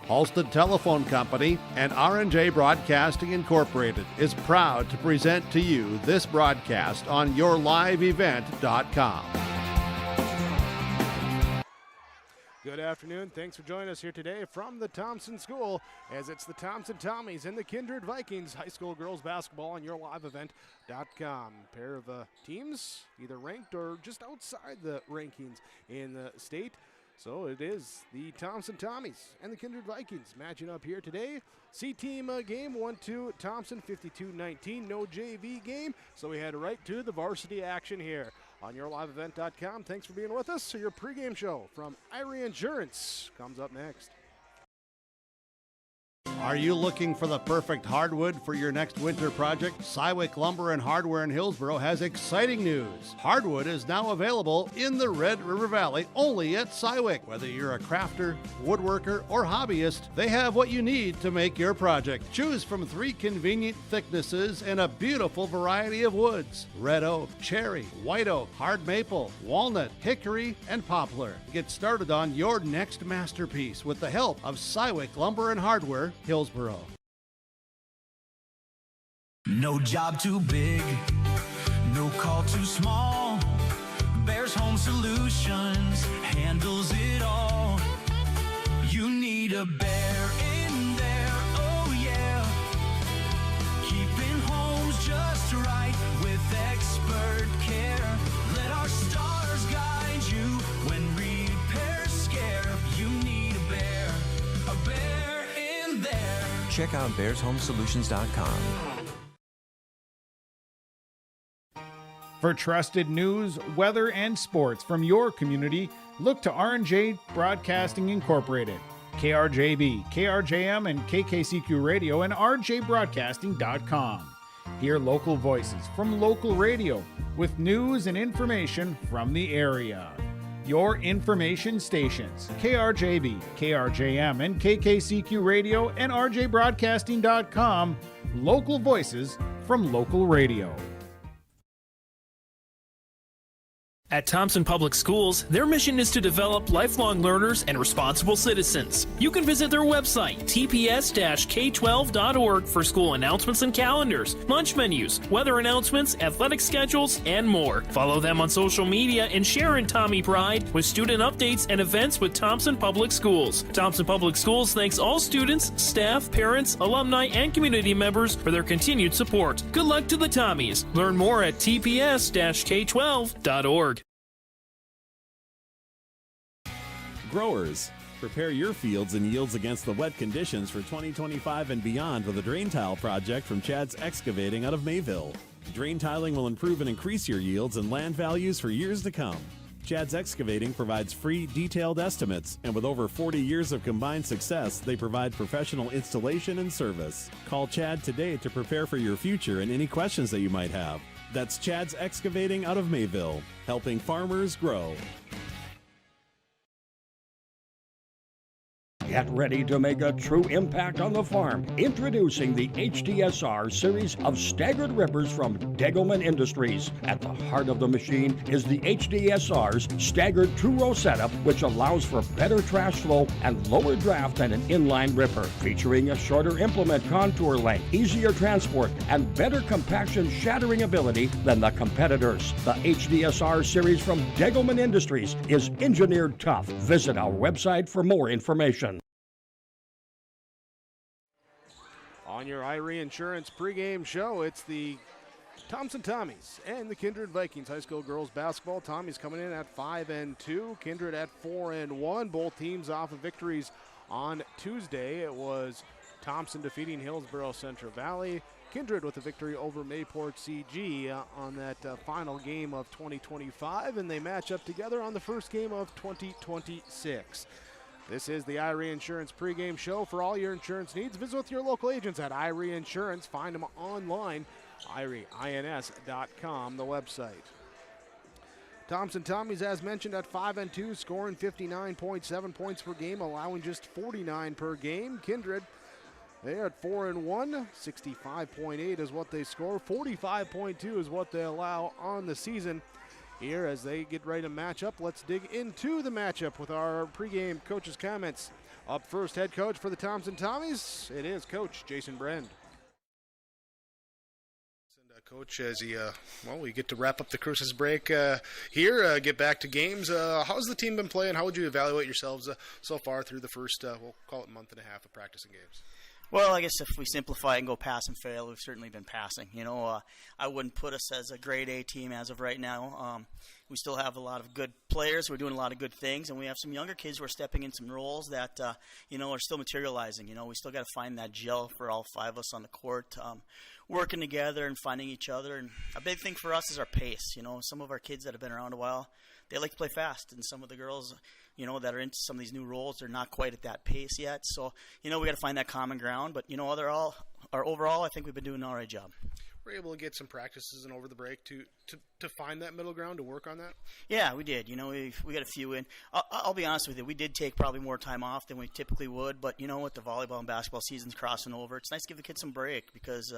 Halstead Telephone Company and R&J Broadcasting Incorporated is proud to present to you this broadcast on yourliveevent.com. Good afternoon. Thanks for joining us here today from the Thompson School as it's the Thompson Tommies and the Kindred Vikings high school girls basketball on yourliveevent.com. Pair of teams either ranked or just outside the rankings in the state. So it is the Thompson Tommies and the Kindred Vikings matching up here today. C-team game 1-2 Thompson 52-19. No JV game, so we head right to the varsity action here on yourliveevent.com. Thanks for being with us. So your pregame show from Irie Insurance comes up next. Are you looking for the perfect hardwood for your next winter project? Cywick Lumber and Hardware in Hillsboro has exciting news. Hardwood is now available in the Red River Valley only at Cywick. Whether you're a crafter, woodworker, or hobbyist, they have what you need to make your project. Choose from 3 convenient thicknesses and a beautiful variety of woods: red oak, cherry, white oak, hard maple, walnut, hickory, and poplar. Get started on your next masterpiece with the help of Cywick Lumber and Hardware, Hillsboro. No job too big, no call too small. Bears Home Solutions handles it all. You need a bear in there, oh yeah. Keeping homes just right with expert care. Let our stars guide you when repairs scare. You need a bear in there. Check out bearshomesolutions.com. For trusted news, weather, and sports from your community, look to R&J Broadcasting Incorporated, KRJB, KRJM, and KKCQ Radio, and rjbroadcasting.com. Hear local voices from local radio with news and information from the area. Your information stations, KRJB, KRJM, and KKCQ Radio, and rjbroadcasting.com. Local voices from local radio. At Thompson Public Schools, their mission is to develop lifelong learners and responsible citizens. You can visit their website, tps-k12.org, for school announcements and calendars, lunch menus, weather announcements, athletic schedules, and more. Follow them on social media and share in Tommy Pride with student updates and events with Thompson Public Schools. Thompson Public Schools thanks all students, staff, parents, alumni, and community members for their continued support. Good luck to the Tommies. Learn more at tps-k12.org. Growers, prepare your fields and yields against the wet conditions for 2025 and beyond with a drain tile project from Chad's Excavating out of Mayville. Drain tiling will improve and increase your yields and land values for years to come. Chad's Excavating provides free, detailed estimates, and with over 40 years of combined success, they provide professional installation and service. Call Chad today to prepare for your future and any questions that you might have. That's Chad's Excavating out of Mayville, helping farmers grow. Get ready to make a true impact on the farm. Introducing the HDSR series of staggered rippers from Degelman Industries. At the heart of the machine is the HDSR's staggered two-row setup, which allows for better trash flow and lower draft than an inline ripper. Featuring a shorter implement contour length, easier transport, and better compaction shattering ability than the competitors. The HDSR series from Degelman Industries is engineered tough. Visit our website for more information. On your Irie Insurance pregame show, it's the Thompson Tommies and the Kindred Vikings high school girls basketball. Tommies coming in at 5-2, Kindred at 4-1. Both teams off of victories on Tuesday. It was Thompson defeating Hillsboro Central Valley. Kindred with a victory over Mayport CG on that final game of 2025, and they match up together on the first game of 2026. This is the Irie Insurance pregame show. For all your insurance needs, visit with your local agents at Irie Insurance. Find them online, irieins.com, the website. Thompson Tommies, as mentioned, at 5-2, scoring 59.7 points per game, allowing just 49 per game. Kindred, they're at 4-1, 65.8 is what they score. 45.2 is what they allow on the season. here as they get ready to match up. Let's dig into the matchup with our pregame coach's comments. Up first, head coach for the Thompson Tommies, it is Coach Jason Brend. Coach, as we get to wrap up the Christmas break here, get back to games. How's the team been playing? How would you evaluate yourselves so far through the first, we'll call it month and a half of practicing games? Well, I guess if we simplify and go pass and fail, we've certainly been passing. I wouldn't put us as a grade A team as of right now. We still have a lot of good players. We're doing a lot of good things, and we have some younger kids who are stepping in some roles that, are still materializing. We still got to find that gel for all five of us on the court, working together and finding each other. And a big thing for us is our pace. Some of our kids that have been around a while, they like to play fast, and some of the girls that are into some of these new roles, they're not quite at that pace yet. So, we got to find that common ground. But, overall, I think we've been doing an all right job. We're able to get some practices in over the break to find that middle ground, to work on that? Yeah, we did. We got a few in. I'll be honest with you. We did take probably more time off than we typically would. But, with the volleyball and basketball seasons crossing over, it's nice to give the kids some break because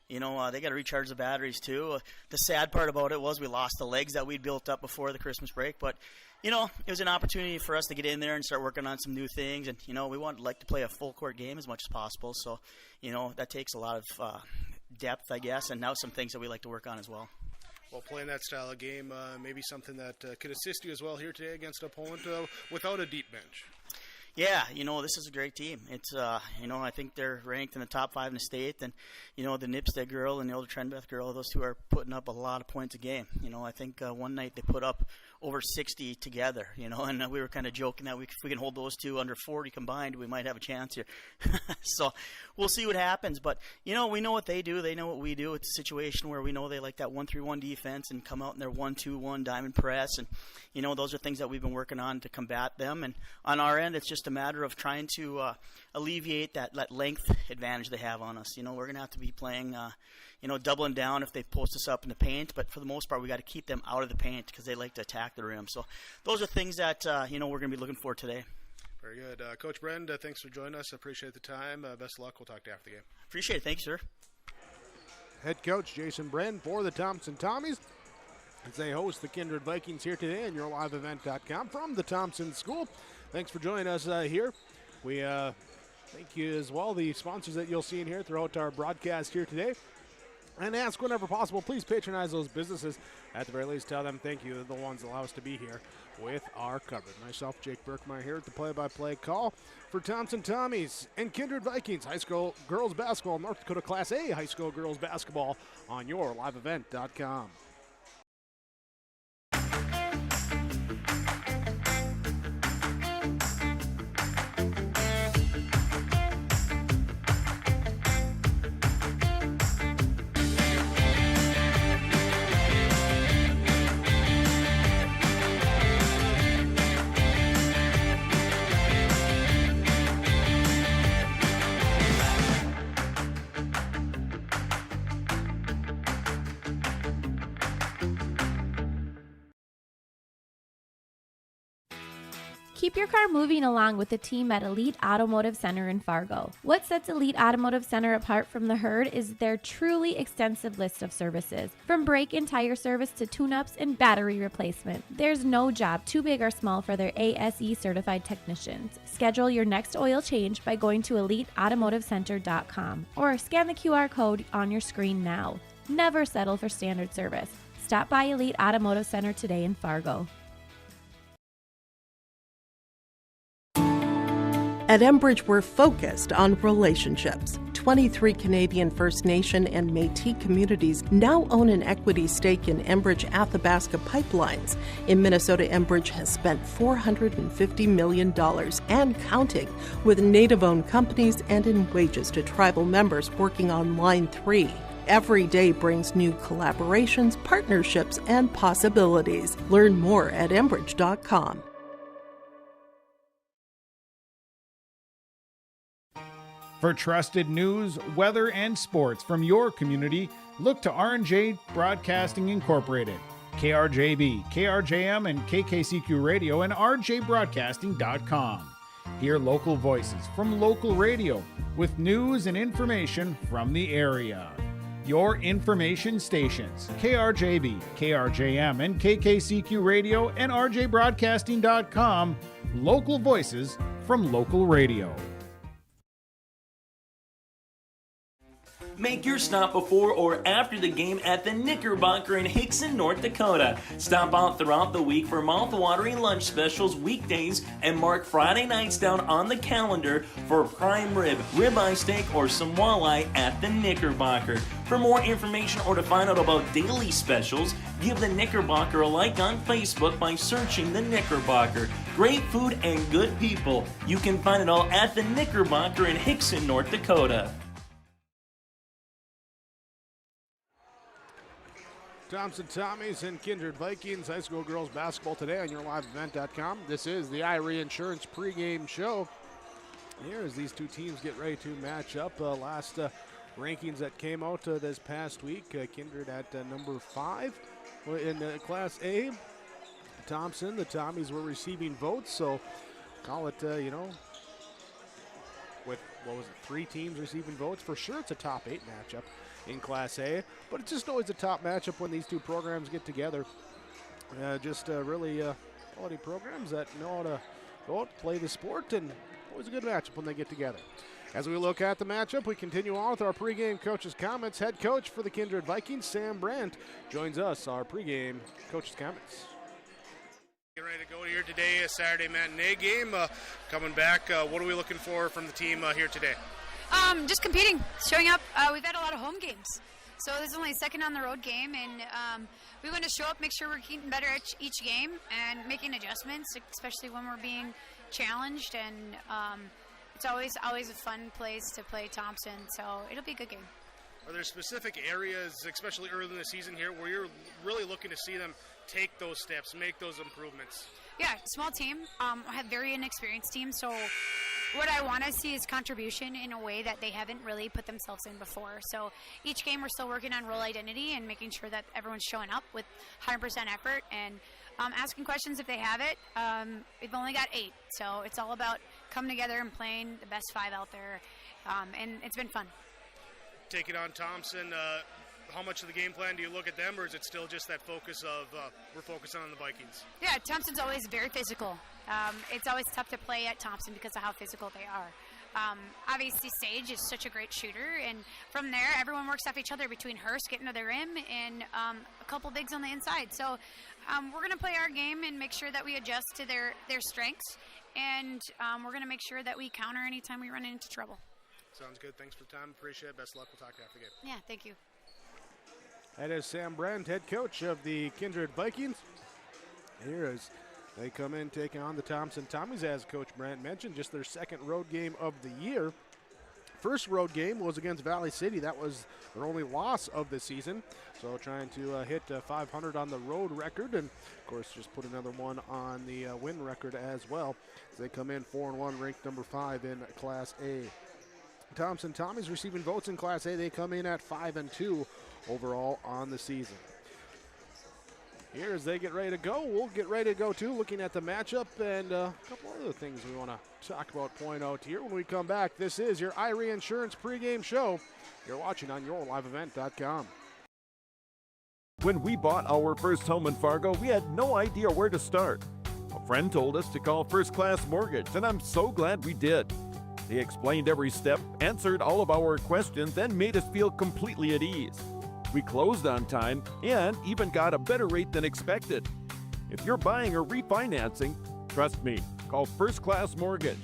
they got to recharge the batteries too. The sad part about it was we lost the legs that we'd built up before the Christmas break. But, it was an opportunity for us to get in there and start working on some new things. And, we like to play a full court game as much as possible. So, that takes a lot of depth, I guess, and now some things that we like to work on as well. Well, playing that style of game, maybe something that could assist you as well here today against an opponent without a deep bench. Yeah, this is a great team. It's, I think they're ranked in the top 5 in the state. And, the Nipstead girl and the older Trendbeth girl, those two are putting up a lot of points a game. I think one night they put up over 60 together, and we were kind of joking that if we can hold those two under 40 combined, we might have a chance here. So we'll see what happens. But, we know what they do. They know what we do. It's a situation where we know they like that 1-3-1 defense and come out in their 1-2-1 diamond press. And, those are things that we've been working on to combat them. And on our end, it's just a matter of trying to alleviate that length advantage they have on us. We're going to have to be playing, doubling down if they post us up in the paint. But for the most part, we got to keep them out of the paint because they like to attack the rim. So those are things that, we're going to be looking for today. Very good. Coach Brend, thanks for joining us. I appreciate the time. Best of luck. We'll talk to you after the game. Appreciate it. Thank you, sir. Head coach Jason Brend for the Thompson Tommies as they host the Kindred Vikings here today on YourLiveEvent.com from the Thompson School. Thanks for joining us here. We thank you as well, the sponsors that you'll see in here throughout our broadcast here today. And ask whenever possible, please patronize those businesses. At the very least, tell them thank you. They're the ones that allow us to be here with our coverage. Myself, Jake Berkmeyer, here at the play-by-play call for Thompson Tommies and Kindred Vikings High School Girls Basketball, North Dakota Class A High School Girls Basketball on YourLiveEvent.com. Keep your car moving along with the team at Elite Automotive Center in Fargo. What sets Elite Automotive Center apart from the herd is their truly extensive list of services. From brake and tire service to tune-ups and battery replacement, there's no job too big or small for their ASE certified technicians. Schedule your next oil change by going to EliteAutomotiveCenter.com or scan the QR code on your screen now. Never settle for standard service. Stop by Elite Automotive Center today in Fargo. At Enbridge, we're focused on relationships. 23 Canadian First Nation and Métis communities now own an equity stake in Enbridge Athabasca Pipelines. In Minnesota, Enbridge has spent $450 million and counting with Native-owned companies and in wages to tribal members working on Line 3. Every day brings new collaborations, partnerships, and possibilities. Learn more at Enbridge.com. For trusted news, weather, and sports from your community, look to R&J Broadcasting Incorporated, KRJB, KRJM, and KKCQ Radio, and rjbroadcasting.com. Hear local voices from local radio with news and information from the area. your information stations, KRJB, KRJM, and KKCQ Radio, and RJBroadcasting.com, local voices from local radio. Make your stop before or after the game at the Knickerbocker in Hickson, North Dakota. Stop out throughout the week for mouth-watering lunch specials weekdays and mark Friday nights down on the calendar for prime rib, ribeye steak, or some walleye at the Knickerbocker. For more information or to find out about daily specials, give the Knickerbocker a like on Facebook by searching the Knickerbocker. Great food and good people. You can find it all at the Knickerbocker in Hickson, North Dakota. Thompson Tommies and Kindred Vikings high school girls basketball today on yourliveevent.com. This is the IRE Insurance pregame show. Here as these two teams get ready to match up. Last rankings that came out this past week, Kindred at number 5 in Class A. Thompson, the Tommies were receiving votes, so call it, with, 3 teams receiving votes. For sure it's a top 8 matchup in Class A, but it's just always a top matchup when these two programs get together. Really quality programs that know how to go out, play the sport, and always a good matchup when they get together. As we look at the matchup, we continue on with our pregame coach's comments. Head coach for the Kindred Vikings, Sam Brandt, joins us, our pregame coach's comments. Get ready to go here today, a Saturday matinee game. Coming back, what are we looking for from the team here today? Just competing, showing up. We've had a lot of home games, so this is only a second on the road game, and we want to show up, make sure we're getting better at each game and making adjustments, especially when we're being challenged. And it's always a fun place to play Thompson, so it'll be a good game. Are there specific areas, especially early in the season here, where you're really looking to see them take those steps, make those improvements? Yeah, small team. I have very inexperienced team, so what I want to see is contribution in a way that they haven't really put themselves in before. So each game we're still working on role identity and making sure that everyone's showing up with 100% effort and asking questions if they have it. We've only got 8, so it's all about coming together and playing the best 5 out there, and it's been fun. Taking on Thompson, how much of the game plan do you look at them, or is it still just that focus of we're focusing on the Vikings? Yeah, Thompson's always very physical. It's always tough to play at Thompson because of how physical they are. Obviously, Sage is such a great shooter, and from there, everyone works off each other between Hurst getting to the rim and a couple bigs on the inside. So we're going to play our game and make sure that we adjust to their strengths, and we're going to make sure that we counter anytime we run into trouble. Sounds good. Thanks for the time. Appreciate it. Best of luck. We'll talk after the game. Yeah, thank you. That is Sam Brandt, head coach of the Kindred Vikings. Here as they come in taking on the Thompson Tommies, as Coach Brandt mentioned, just their second road game of the year. First road game was against Valley City. That was their only loss of the season. So trying to hit 500 on the road record, and of course just put another one on the win record as well. So they come in 4-1, ranked number 5 in Class A. Thompson Tommies receiving votes in Class A. They come in at 5-2 overall on the season. Here as they get ready to go, we'll get ready to go too, looking at the matchup and a couple other things we want to talk about, point out here when we come back. This is your IRE Insurance pregame show. You're watching on yourliveevent.com. When we bought our first home in Fargo, we had no idea where to start. A friend told us to call First Class Mortgage, and I'm so glad we did. They explained every step, answered all of our questions, and made us feel completely at ease. We closed on time and even got a better rate than expected. If you're buying or refinancing, trust me, call First Class Mortgage.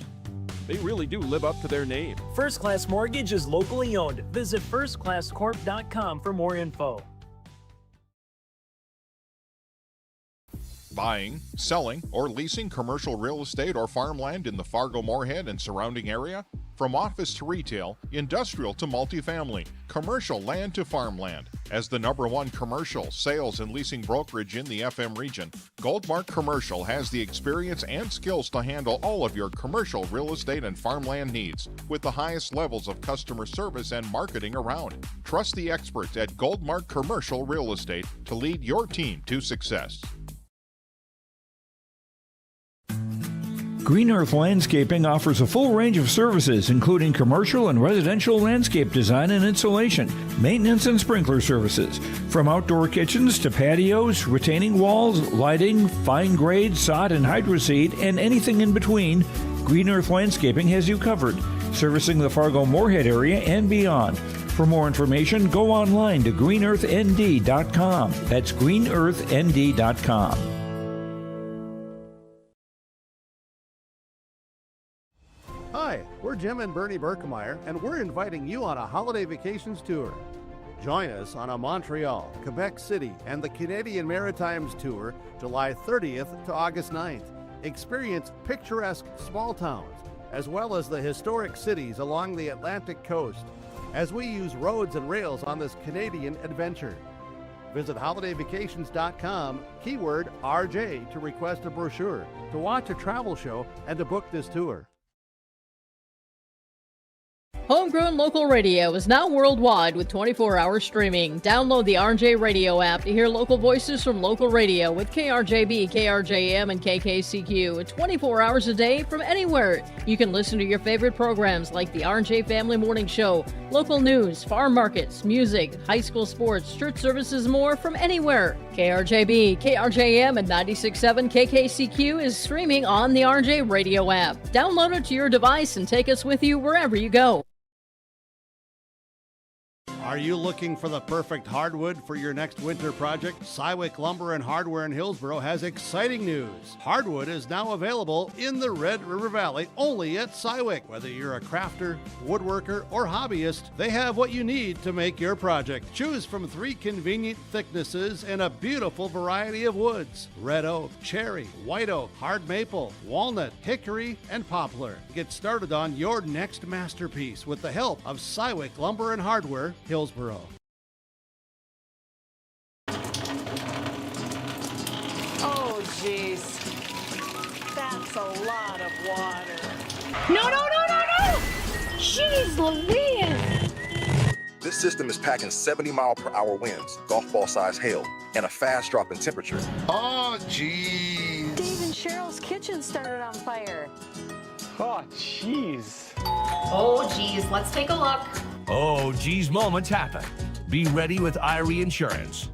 They really do live up to their name. First Class Mortgage is locally owned. Visit firstclasscorp.com for more info. Buying, selling, or leasing commercial real estate or farmland in the Fargo-Moorhead and surrounding area? From office to retail, industrial to multifamily, commercial land to farmland. As the #1 commercial sales and leasing brokerage in the FM region, Goldmark Commercial has the experience and skills to handle all of your commercial real estate and farmland needs with the highest levels of customer service and marketing around. Trust the experts at Goldmark Commercial Real Estate to lead your team to success. Green Earth Landscaping offers a full range of services, including commercial and residential landscape design and installation, maintenance and sprinkler services. From outdoor kitchens to patios, retaining walls, lighting, fine grade, sod and hydroseed, and anything in between, Green Earth Landscaping has you covered, servicing the Fargo-Moorhead area and beyond. For more information, go online to greenearthnd.com. That's greenearthnd.com. Hi, we're Jim and Bernie Berkemeyer, and we're inviting you on a holiday vacations tour. Join us on a Montreal, Quebec City, and the Canadian Maritimes tour, July 30th to August 9th. Experience picturesque small towns, as well as the historic cities along the Atlantic coast, as we use roads and rails on this Canadian adventure. Visit holidayvacations.com, keyword RJ, to request a brochure, to watch a travel show, and to book this tour. Homegrown local radio is now worldwide with 24-hour streaming. Download the RJ Radio app to hear local voices from local radio with KRJB, KRJM, and KKCQ 24 hours a day from anywhere. You can listen to your favorite programs like the RJ Family Morning Show, local news, farm markets, music, high school sports, church services, more from anywhere. KRJB, KRJM, and 96.7 KKCQ is streaming on the RJ Radio app. Download it to your device and take us with you wherever you go. Are you looking for the perfect hardwood for your next winter project? Cywick Lumber and Hardware in Hillsboro has exciting news. Hardwood is now available in the Red River Valley only at Cywick. Whether you're a crafter, woodworker, or hobbyist, they have what you need to make your project. Choose from 3 convenient thicknesses and a beautiful variety of woods: red oak, cherry, white oak, hard maple, walnut, hickory, and poplar. Get started on your next masterpiece with the help of Cywick Lumber and Hardware, Hillsboro. Oh, jeez. That's a lot of water. No! Jeez Louise! This system is packing 70-mile-per-hour winds, golf ball-sized hail, and a fast drop in temperature. Oh, jeez. Dave and Cheryl's kitchen started on fire. Oh, jeez. Oh, geez, let's take a look. Oh, geez, moments happen. Be ready with IRE Insurance.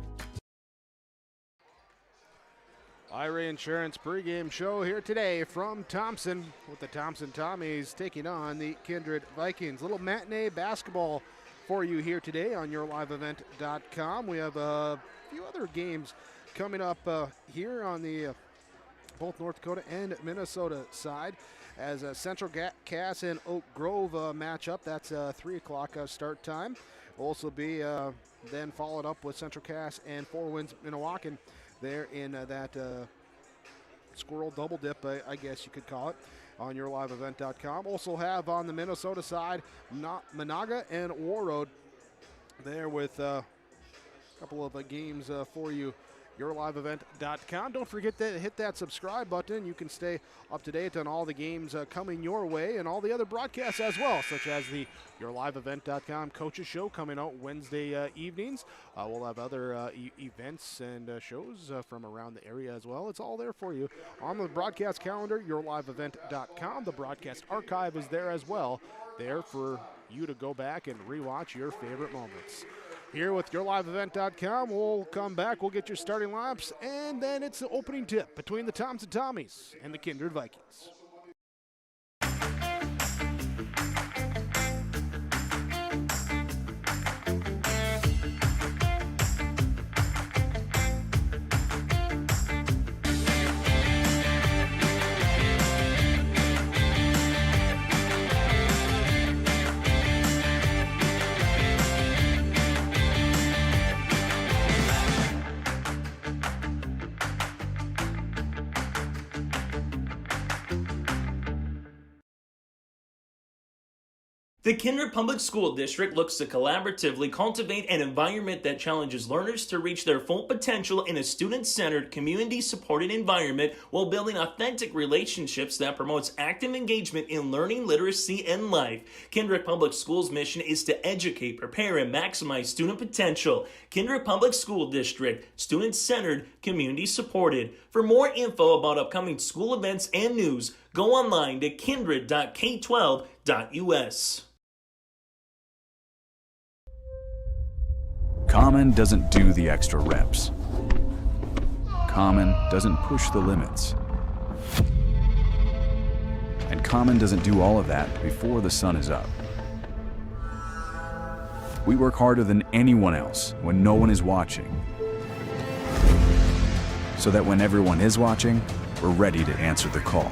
IRE Insurance pregame show here today from Thompson with the Thompson Tommies taking on the Kindred Vikings. Little matinee basketball for you here today on yourliveevent.com. We have a few other games coming up here on the both North Dakota and Minnesota side, as Central Cass and Oak Grove match up. That's 3 o'clock start time. Will also be then followed up with Central Cass and Four Winds Minnewacan there in that squirrel double dip, I guess you could call it, on yourliveevent.com. Also have on the Minnesota side Monaga and Warroad there with a couple of games for you. yourliveevent.com. Don't forget to hit that subscribe button. You can stay up to date on all the games coming your way and all the other broadcasts as well, such as the yourliveevent.com coaches show coming out Wednesday evenings. We'll have other events and shows from around the area as well. It's all there for you on the broadcast calendar, yourliveevent.com. The broadcast archive is there as well, there for you to go back and rewatch your favorite moments. Here with yourliveevent.com, we'll come back, we'll get your starting lineups, and then it's the opening tip between the Thompson Tommies and the Kindred Vikings. The Kindred Public School District looks to collaboratively cultivate an environment that challenges learners to reach their full potential in a student-centered, community-supported environment while building authentic relationships that promotes active engagement in learning, literacy, and life. Kindred Public Schools' mission is to educate, prepare, and maximize student potential. Kindred Public School District, student-centered, community-supported. For more info about upcoming school events and news, Go online to kindred.k12.us. Common doesn't do the extra reps. Common doesn't push the limits. And Common doesn't do all of that before the sun is up. We work harder than anyone else when no one is watching, so that when everyone is watching, we're ready to answer the call.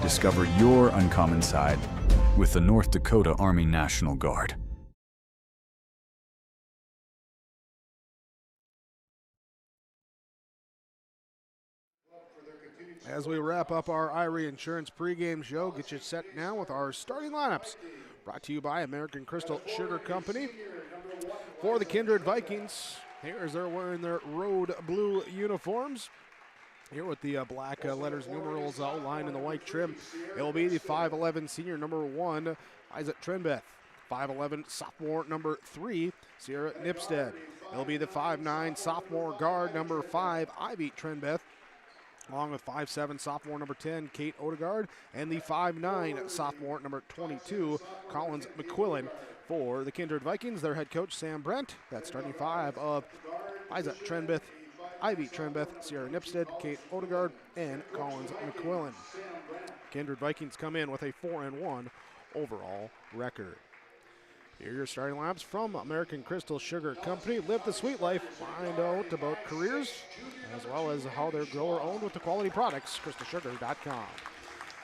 Discover your uncommon side with the North Dakota Army National Guard. As we wrap up our Irie Insurance pregame show, get you set now with our starting lineups. Brought to you by American Crystal Sugar Company. For the Kindred Vikings, here as they're wearing their road blue uniforms. Here with the black letters, numerals outlined in the white trim. It will be the 5'11 senior number 1, Isaac Trenbeth. 5'11 sophomore number 3, Sierra Nipstead. It will be the 5'9 sophomore guard number 5, Ivy Trenbeth, along with 5'7 sophomore number 10, Kate Odegaard, and the 5'9 sophomore number 22, Collins McQuillan. For the Kindred Vikings, their head coach, Sam Brent. That starting five of Isaac Trenbeth, Ivy Trenbeth, Sierra Nipstead, Kate Odegaard, and Collins McQuillan. Kindred Vikings come in with a 4-1 overall record. Here are your starting lineups from American Crystal Sugar Company. Live the sweet life. Find out about careers as well as how they're grower owned with the quality products. CrystalSugar.com.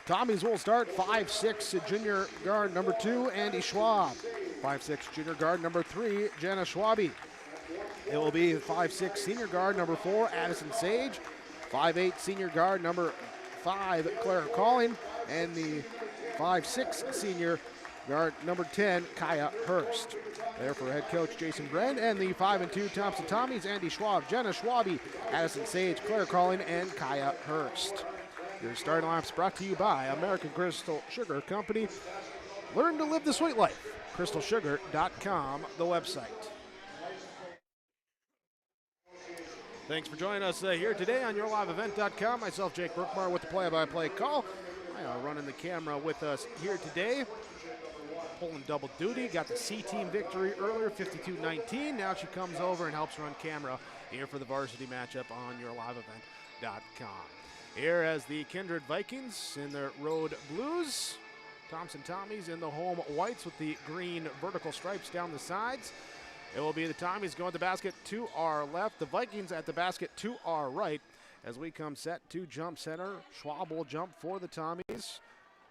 Tommies will start 5'6 junior guard number 2, Andy Schwab. 5'6 junior guard number 3, Jana Schwabi. It will be 5'6 senior guard number 4, Addison Sage. 5'8 senior guard number 5, Claire Calling. And the 5'6 senior guard number 10, Kaya Hurst. There for head coach Jason Bren, and the 5'2 Thompson Tommies, Andy Schwab, Jenna Schwabi, Addison Sage, Claire Collin, and Kaya Hurst. Your starting lineups brought to you by American Crystal Sugar Company. Learn to live the sweet life. CrystalSugar.com, the website. Thanks for joining us here today on YourLiveEvent.com. Myself, Jake Brookmar, with the play-by-play call. Running the camera with us here today. Pulling double duty. Got the C-team victory earlier, 52-19. Now she comes over and helps run camera here for the varsity matchup on YourLiveEvent.com. Here as the Kindred Vikings in their road blues. Thompson Tommies in the home whites with the green vertical stripes down the sides. It will be the Tommies going to the basket to our left. The Vikings at the basket to our right. As we come set to jump center, Schwab will jump for the Tommies.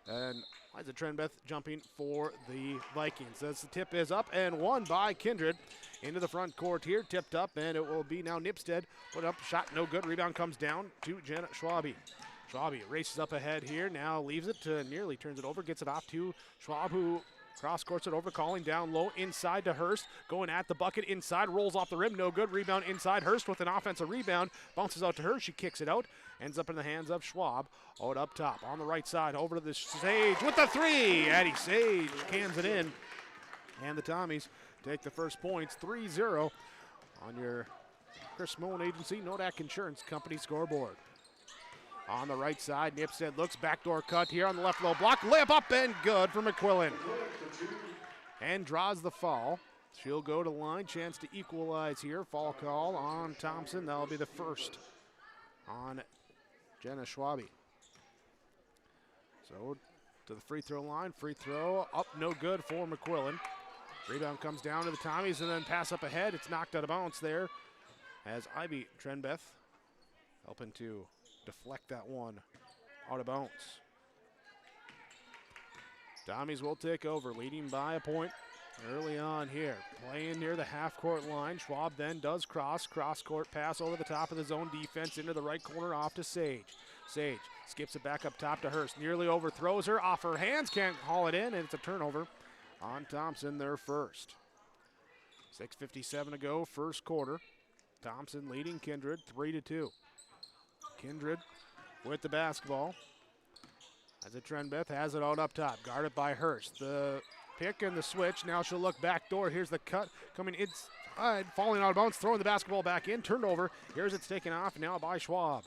And Isaac Trenbeth jumping for the Vikings. As the tip is up and won by Kindred. Into the front court here, tipped up, and it will be now Nipstead. Put up, shot no good. Rebound comes down to Janet Schwabi. Schwabi races up ahead here, now leaves it to nearly turns it over, gets it off to Schwab, who cross-courts it over, calling down low inside to Hurst. Going at the bucket inside, rolls off the rim, no good. Rebound inside. Hurst with an offensive rebound. Bounces out to her, she kicks it out. Ends up in the hands of Schwab. Out up top, on the right side, over to the Sage with the three. Addie Sage cans it in. And the Tommies take the first points, 3-0 on your Chris Mullen Agency, Nodak Insurance Company scoreboard. On the right side, Nipstead looks, backdoor cut here on the left low block. Layup up and good for McQuillan. And draws the foul. She'll go to line, chance to equalize here. Foul call on Thompson. That'll be the first on Jenna Schwabi. So to the free throw line, free throw up, no good for McQuillan. Rebound comes down to the Tommies and then pass up ahead. It's knocked out of bounds there as Ivy Trenbeth helping to deflect that one out of bounds. Tommies will take over, leading by a point early on here. Playing near the half-court line. Schwab then does cross-court pass over the top of the zone defense into the right corner off to Sage. Sage skips it back up top to Hurst. Nearly overthrows her, off her hands, can't haul it in, and it's a turnover on Thompson, their first. 6:57 to go, first quarter. Thompson leading Kindred 3-2. Kindred with the basketball. As a Trenbeth has it out up top, guarded by Hurst. The pick and the switch. Now she'll look back door. Here's the cut coming inside, falling out of bounds, throwing the basketball back in, turned over. Here's it's taken off now by Schwab.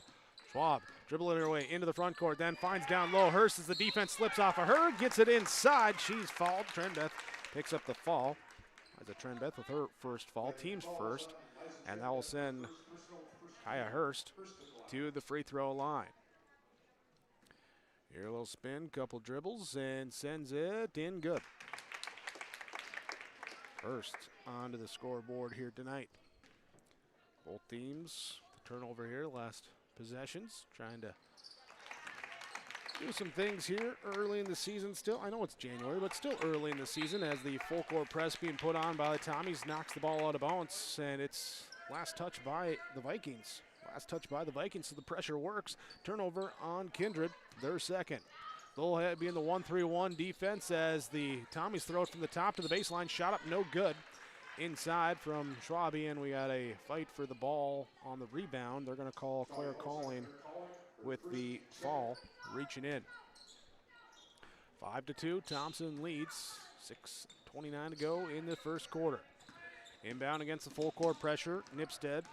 Schwab dribbling her way into the front court, then finds down low. Hurst as the defense slips off of her, gets it inside. She's fouled. Trenbeth picks up the fall. Liza Trenbeth with her first foul, team's first, and that will send Kaya Hurst to the free throw line. Here a little spin, couple dribbles, and sends it in good. Hurst onto the scoreboard here tonight. Both teams, the turnover here, last possessions, trying to do some things here early in the season still. I know it's January, but still early in the season as the full court press being put on by the Tommies knocks the ball out of bounds, and it's last touch by the Vikings. Last touch by the Vikings, so the pressure works. Turnover on Kindred, their second. They'll be in the 1-3-1 defense as the Tommies throw it from the top to the baseline. Shot up, no good. Inside from Schwabe, and we got a fight for the ball on the rebound. They're going to call Claire Calling with the fall, reaching in. 5-2, Thompson leads. 6:29 to go in the first quarter. Inbound against the full court pressure. Nipstead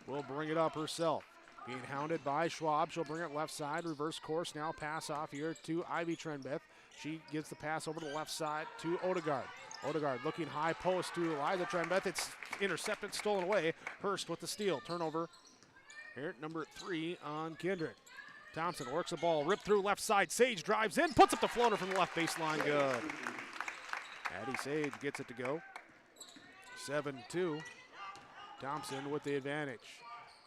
will bring it up herself. Being hounded by Schwab, she'll bring it left side, reverse course now, pass off here to Ivy Trenbeth. She gives the pass over to the left side to Odegaard. Odegaard looking high post to Liza Trenbeth. It's intercepted, stolen away. Hurst with the steal. Turnover here, number 3 on Kindred. Thompson works the ball, ripped through left side. Sage drives in, puts up the floater from the left baseline. Good. Addie Sage gets it to go. 7-2. Thompson with the advantage.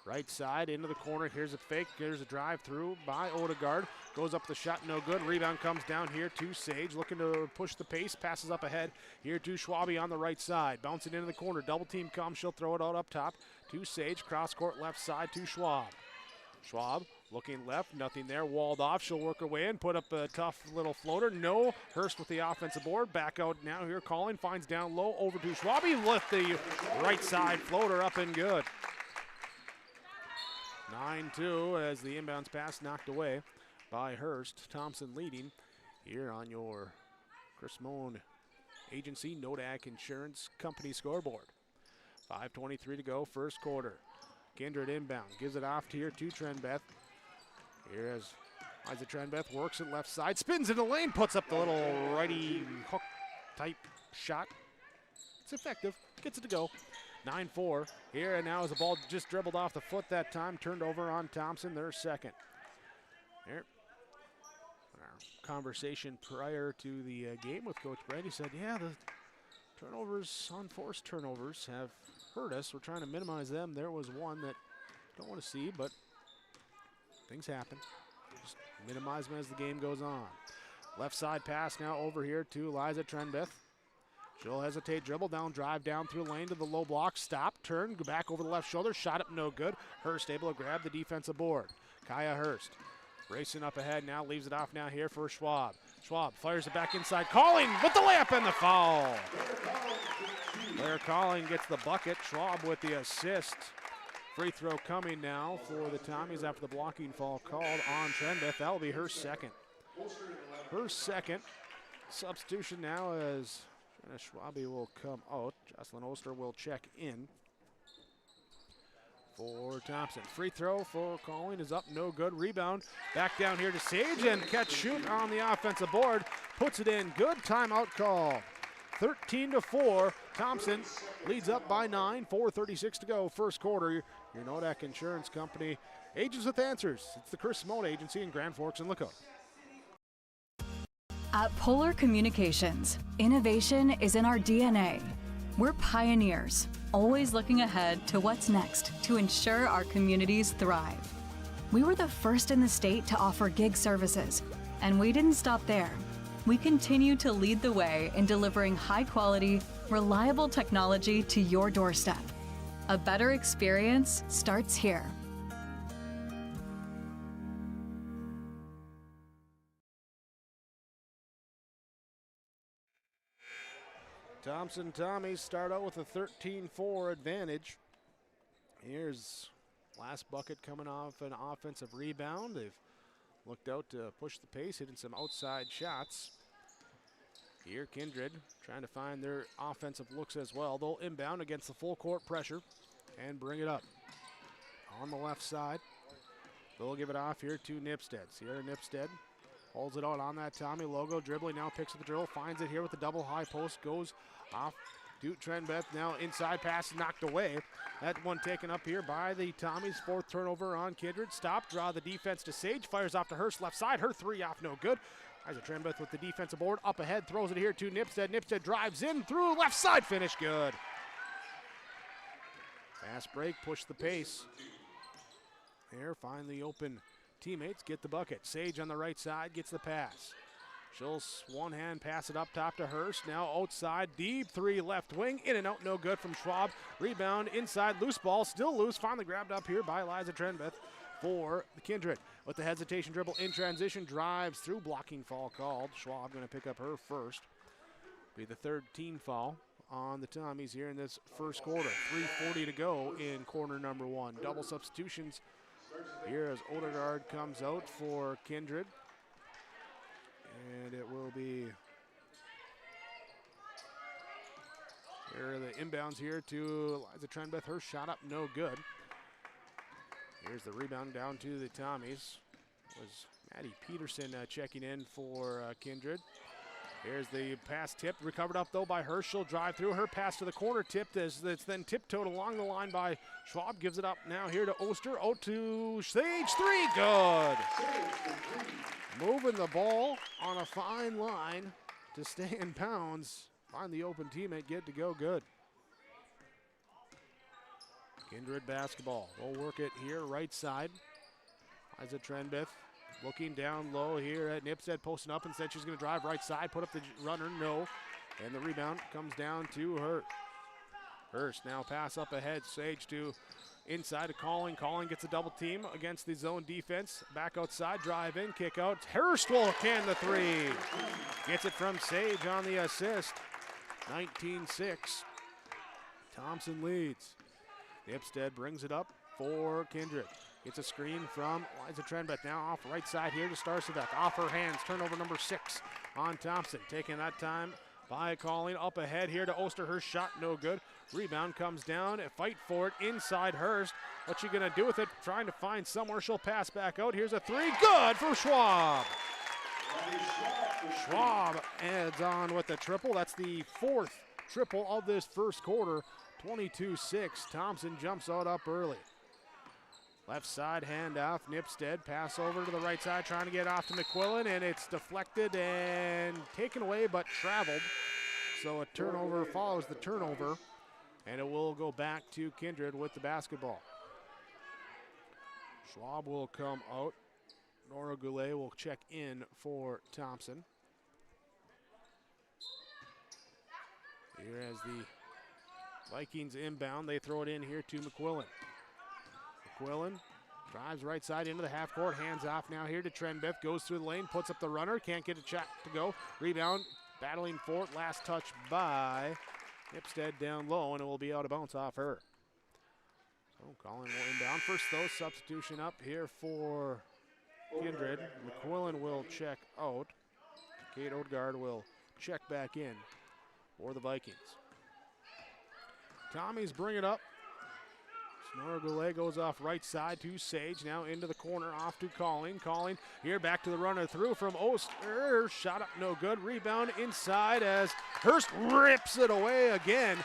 Right side into the corner. Here's a fake. Here's a drive through by Odegaard. Goes up the shot, no good. Rebound comes down here to Sage. Looking to push the pace. Passes up ahead here to Schwabe on the right side. Bouncing into the corner. Double team comes. She'll throw it out up top to Sage. Cross court left side to Schwab. Schwab looking left. Nothing there. Walled off. She'll work her way in. Put up a tough little floater. No. Hurst with the offensive board. Back out now here. Calling. Finds down low. Over to Schwabe. Lift the right side floater up and good. 9-2 as the inbounds pass knocked away by Hurst. Thompson leading here on your Chris Moan Agency Nodak Insurance Company scoreboard. 5:23 to go, first quarter. Kindred inbound, gives it off here to Trenbeth. Here as Liza Trenbeth works it left side, spins in the lane, puts up the little righty hook type shot. It's effective, gets it to go. 9-4 here, and now as the ball just dribbled off the foot that time, turned over on Thompson, their second. Here, our conversation prior to the game with Coach Brady said, yeah, the turnovers, unforced turnovers, have hurt us. We're trying to minimize them. There was one that I don't want to see, but things happen. Just minimize them as the game goes on. Left side pass now over here to Liza Trenbeth. She'll hesitate, dribble down, drive down through lane to the low block, stop, turn, go back over the left shoulder, shot up, no good. Hurst able to grab the defensive board. Kaya Hurst racing up ahead now, leaves it off now here for Schwab. Schwab fires it back inside, Calling with the layup and the foul. Claire Calling gets the bucket, Schwab with the assist. Free throw coming now for the Tommies after the blocking foul called on Trenbeth. That'll be her second. Her second. Substitution now as Schwabe will come out. Jocelyn Oster will check in for Thompson. Free throw for Calling is up, no good. Rebound back down here to Sage, and catch shoot on the offensive board. Puts it in, good timeout call. 13-4, Thompson leads up by 9, 4:36 to go, first quarter. Your Nodak Insurance Company, agents with answers. It's the Chris Moan Agency in Grand Forks and Lakota. At Polar Communications, innovation is in our DNA. We're pioneers, always looking ahead to what's next to ensure our communities thrive. We were the first in the state to offer gig services, and we didn't stop there. We continue to lead the way in delivering high-quality, reliable technology to your doorstep. A better experience starts here. Thompson Tommies start out with a 13-4 advantage. Here's last bucket coming off an offensive rebound. They've looked out to push the pace, hitting some outside shots. Here, Kindred trying to find their offensive looks as well. They'll inbound against the full court pressure and bring it up. On the left side, They'll give it off here to Nipstead. Sierra Nipstead holds it out on that Tommy logo. Dribbling now, picks up the drill, finds it here with the double high post, goes off to Trenbeth. Now inside pass knocked away. That one taken up here by the Tommies. 4th turnover on Kindred. Stop, draw the defense to Sage. Fires off to Hurst, left side. Her 3 off, no good. Isaac Trenbeth with the defensive board. Up ahead, throws it here to Nipstead. Nipstead drives in through left side. Finish good. Fast break, push the pace. There, find the open teammates, get the bucket. Sage on the right side gets the pass. She'll one hand pass it up top to Hurst. Now outside, deep 3 left wing. In and out, no good from Schwab. Rebound inside, loose ball, still loose. Finally grabbed up here by Liza Trenbeth for the Kindred. With the hesitation dribble in transition, drives through, blocking foul called. Schwab going to pick up her first. Be the 3rd team foul on the Tommies here in this first quarter. 3:40 to go in quarter number 1. Double substitutions here as Odegaard comes out for Kindred. And it will be here are the inbounds here to Liza Trenbeth. Her shot up, no good. Here's the rebound down to the Tommies. Was Maddie Peterson checking in for Kindred. Here's the pass tipped, recovered up though by Herschel. Drive through, her pass to the corner tipped as it's then tiptoed along the line by Schwab. Gives it up now here to Oster. Out to Sage, 3, good. Moving the ball on a fine line to stay in bounds. Find the open teammate, get to go, good. Kindred basketball. We'll work it here, right side. Liza Trenbeth looking down low here at Nipstead, posting up. Instead, she's going to drive right side, put up the runner, no. And the rebound comes down to Hurst. Hurst now pass up ahead. Sage to inside to Calling. Calling gets a double team against the zone defense. Back outside, drive in, kick out. Hurst will can the 3. Gets it from Sage on the assist. 19-6. Thompson leads. Nipstead brings it up for Kindred. Gets a screen from Liza Trenbeth. Now off right side here to Starcevec. Off her hands. Turnover number 6 on Thompson. Taking that time by Calling. Up ahead here to Oster. Her shot no good. Rebound comes down. Fight for it inside Hurst. What's she going to do with it? Trying to find somewhere. She'll pass back out. Here's a 3. Good for Schwab. Schwab adds on with the triple. That's the 4th triple of this first quarter. 22-6. Thompson jumps out up early. Left side handoff, Nipstead, pass over to the right side, trying to get off to McQuillan, and it's deflected and taken away, but traveled. So a turnover follows the turnover, and it will go back to Kindred with the basketball. Schwab will come out. Nora Goulet will check in for Thompson. Here as the Vikings inbound, they throw it in here to McQuillan. McQuillan drives right side into the half court, hands off now here to Trenbeth, goes through the lane, puts up the runner, can't get a shot to go. Rebound, battling for it, last touch by Nipstead down low, and it will be out of bounds off her. So Colin will inbound. First though, substitution up here for Kindred. McQuillan will check out. Kate Odegaard will check back in for the Vikings. Tommies bring it up. Nora Goulet goes off right side to Sage. Now into the corner, off to Calling. Calling here, back to the runner through from Oster. Shot up, no good. Rebound inside as Hurst rips it away again.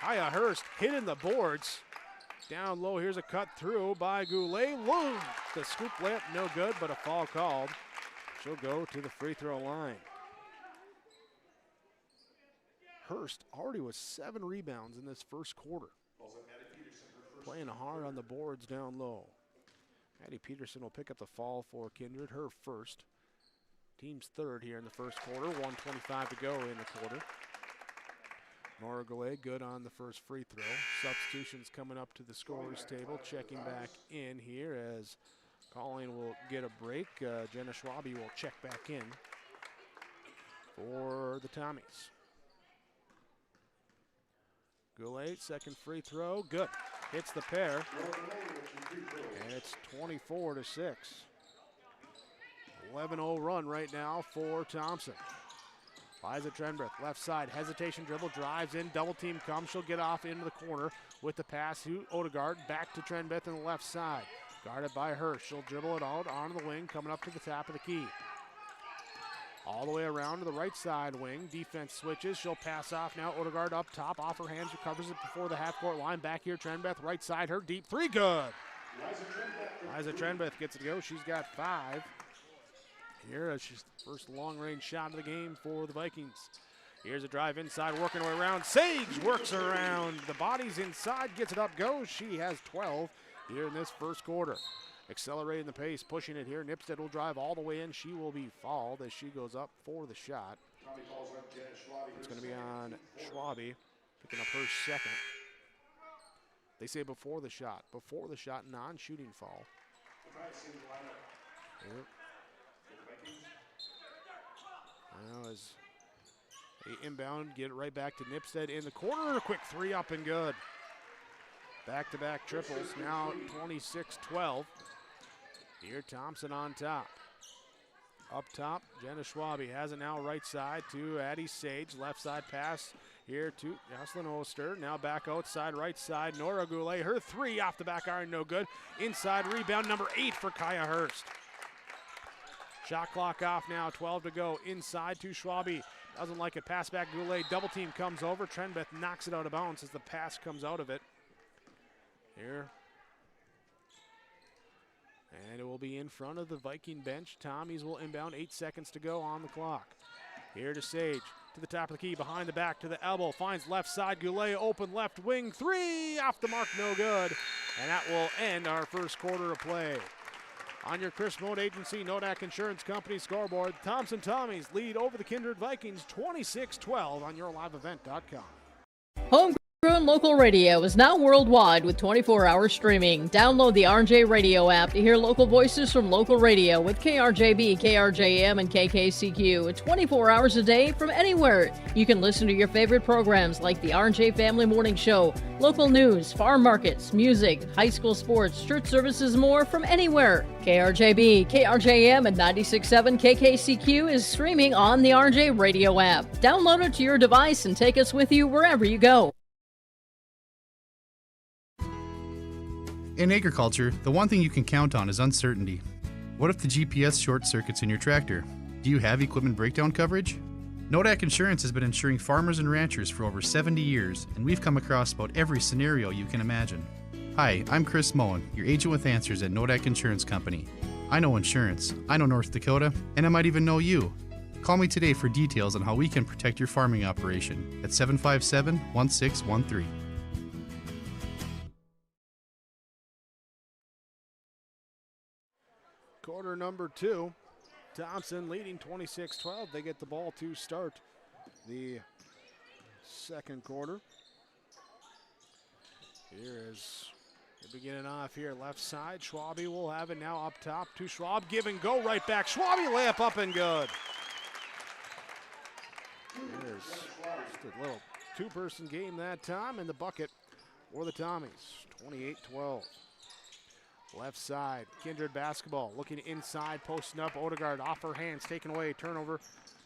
Aya Hurst hitting the boards. Down low, here's a cut through by Goulet. Whoa, the scoop layup, no good, but a foul called. She'll go to the free throw line. Hurst already with 7 rebounds in this first quarter. Playing hard on the boards down low. Maddie Peterson will pick up the fall for Kindred, her first. Team's 3rd here in the first quarter, 1:25 to go in the quarter. Nora Goulet good on the first free throw. Substitutions coming up to the scorer's table, checking back in here as Colleen will get a break. Jenna Schwabe will check back in for the Tommies. Goulet, second free throw, good. Hits the pair, and it's 24-6. 11-0 run right now for Thompson. Liza Trenbeth, left side, hesitation dribble, drives in, double team comes. She'll get off into the corner with the pass to Odegaard. Back to Trenbeth on the left side. Guarded by Hirsch. She'll dribble it out onto the wing, coming up to the top of the key. All the way around to the right side wing. Defense switches. She'll pass off now. Odegaard up top. Off her hands. Recovers it before the half-court line. Back here, Trenbeth. Right side. Her deep three. Good. Liza Trenbeth gets it to go. She's got 5. Here is she's the first long-range shot of the game for the Vikings. Here's a drive inside. Working her way around. Sage works around. The body's inside. Gets it up. Goes. She has 12 here in this first quarter. Accelerating the pace, pushing it here. Nipstead will drive all the way in. She will be fouled as she goes up for the shot. It's going to be on Schwabe, picking up her second. They say before the shot. Before the shot, non-shooting foul. Here. Now as they inbound, get it right back to Nipstead in the corner. A quick 3 up and good. Back-to-back triples, now 26-12. Here, Thompson on top. Up top, Jenna Schwabe has it now right side to Addie Sage. Left side pass here to Jocelyn Oster. Now back outside, right side, Nora Goulet. Her 3 off the back iron, no good. Inside rebound, number 8 for Kaya Hurst. Shot clock off now, 12 to go. Inside to Schwabe. Doesn't like it, pass back Goulet. Double team comes over. Trenbeth knocks it out of bounds as the pass comes out of it. Here. And it will be in front of the Viking bench. Tommies will inbound, 8 seconds to go on the clock. Here to Sage, to the top of the key, behind the back, to the elbow, finds left side, Goulet, open left wing, 3, off the mark, no good. And that will end our first quarter of play. On your Chris Mode Agency, Nodak Insurance Company scoreboard, Thompson Tommies lead over the Kindred Vikings 26-12 on yourliveevent.com. Homegrown local radio is now worldwide with 24-hour streaming. Download the RJ Radio app to hear local voices from local radio with KRJB, KRJM, and KKCQ 24 hours a day from anywhere. You can listen to your favorite programs like the RJ Family Morning Show, local news, farm markets, music, high school sports, church services, more from anywhere. KRJB, KRJM, and 96.7 KKCQ is streaming on the RJ Radio app. Download it to your device and take us with you wherever you go. In agriculture, the one thing you can count on is uncertainty. What if the GPS short circuits in your tractor? Do you have equipment breakdown coverage? Nodak Insurance has been insuring farmers and ranchers for over 70 years, and we've come across about every scenario you can imagine. Hi, I'm Chris Moen, your agent with answers at Nodak Insurance Company. I know insurance, I know North Dakota, and I might even know you. Call me today for details on how we can protect your farming operation at 757-1613. Quarter number 2, Thompson leading 26-12. They get the ball to start the second quarter. Here is the beginning off here, left side. Schwabe will have it now up top to Schwab. Give and go right back. Schwabe layup up and good. Here's just a little two-person game that time, and the bucket for the Tommies, 28-12. Left side, Kindred basketball, looking inside, posting up, Odegaard off her hands, taken away, turnover,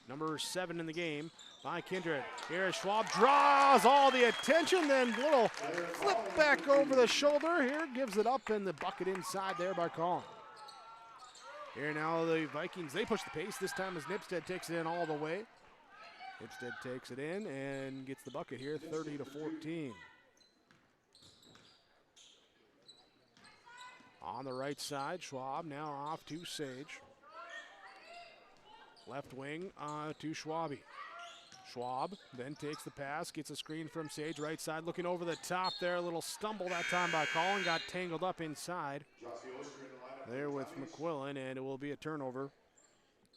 number 7 in the game by Kindred. Here Schwab draws all the attention, then little flip back over the shoulder here, gives it up, and the bucket inside there by Collin. Here now the Vikings, they push the pace, this time as Nipstead takes it in all the way. Nipstead takes it in and gets the bucket here, 30-14. On the right side, Schwab now off to Sage. Left wing to Schwabe. Schwab then takes the pass, gets a screen from Sage. Right side looking over the top there. A little stumble that time by Collin. Got tangled up inside there with McQuillan, and it will be a turnover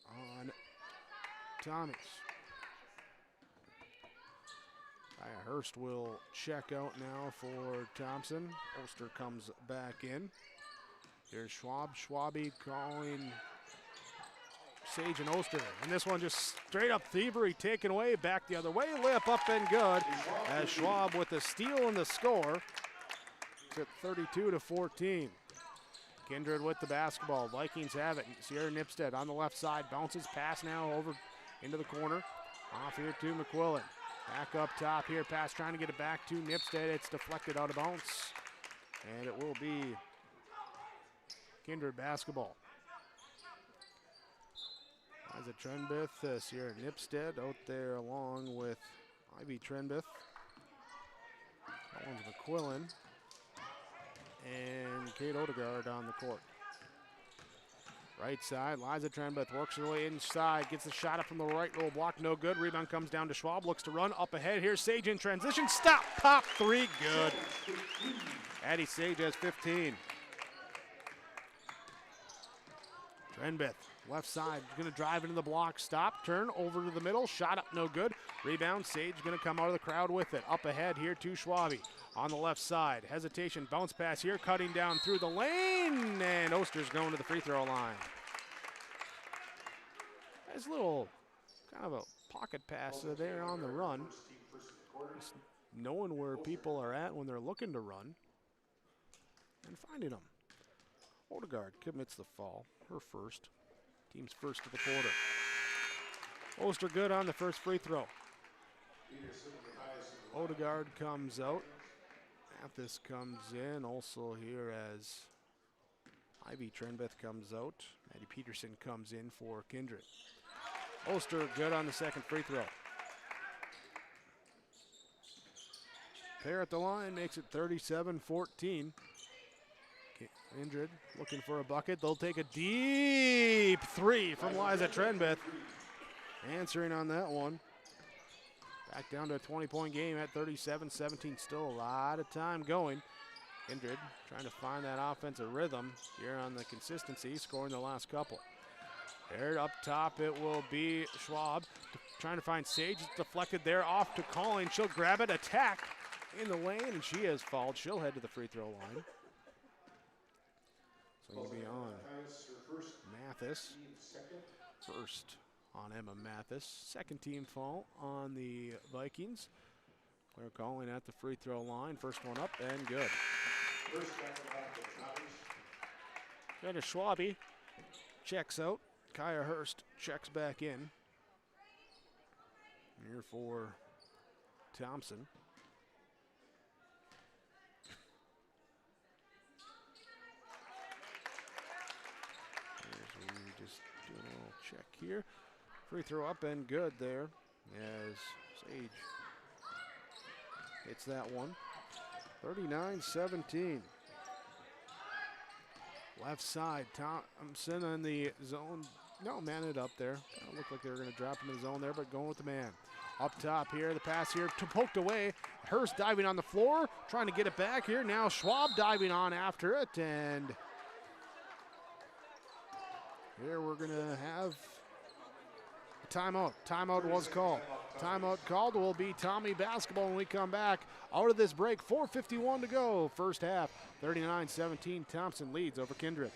on Tommies. Hurst will check out now for Thompson. Oster comes back in. Here's Schwab. Schwabe calling Sage and Oster. And this one just straight up thievery taken away. Back the other way. Layup up and good. As Schwab with the steal and the score. It's at 32-14. Kindred with the basketball. Vikings have it. Sierra Nipstead on the left side. Bounces pass now over into the corner. Off here to McQuillan. Back up top here. Pass trying to get it back to Nipstead. It's deflected out of bounds. And it will be Kindred basketball. Liza Trenbeth, Sierra Nipstead out there along with Ivy Trenbeth. That one's McQuillan. And Kate Odegaard on the court. Right side, Liza Trenbeth works her way inside, gets the shot up from the right roll block, no good. Rebound comes down to Schwab, looks to run up ahead. Here's Sage in transition, stop, pop, three, good. Addie Sage has 15. Trenbeth, left side, gonna drive into the block, stop, turn, over to the middle, shot up, no good. Rebound, Sage gonna come out of the crowd with it. Up ahead here to Schwabe. On the left side, hesitation, bounce pass here, cutting down through the lane, and Oster's going to the free throw line. Nice little kind of a pocket pass there on the run. Just knowing where people are at when they're looking to run and finding them. Odegaard commits the foul, her first. Team's first of the quarter. Oster good on the first free throw. Odegaard comes out. Mathis comes in also here as Ivy Trenbeth comes out. Maddie Peterson comes in for Kindred. Oster good on the second free throw. Pair at the line makes it 37-14. Kindred looking for a bucket. They'll take a deep three from Liza Trenbeth. Answering on that one. Back down to a 20-point game at 37-17. Still a lot of time going. Kindred trying to find that offensive rhythm here on the consistency, scoring the last couple. There up top, it will be Schwab trying to find Sage. It's deflected there off to Colleen. She'll grab it, attack in the lane, and she has fouled. She'll head to the free throw line. So it'll be on Mathis. First on Emma Mathis. Second team foul on the Vikings. They're calling at the free throw line. First one up and good. Then to Schwabe. Checks out. Kaya Hurst checks back in. Here for Thompson. Just do a little check here. Free throw up and good there as Sage hits that one. 39-17. Left side, Thompson in the zone. No, man it up there. Kind of looked like they were going to drop him in the zone there, but going with the man. Up top here, the pass here, poked away. Hurst diving on the floor, trying to get it back here. Now Schwab diving on after it, and here we're going to have a timeout. Timeout was called. Timeout called will be Tommy basketball when we come back out of this break. 4:51 to go, first half. 39-17, Thompson leads over Kindred.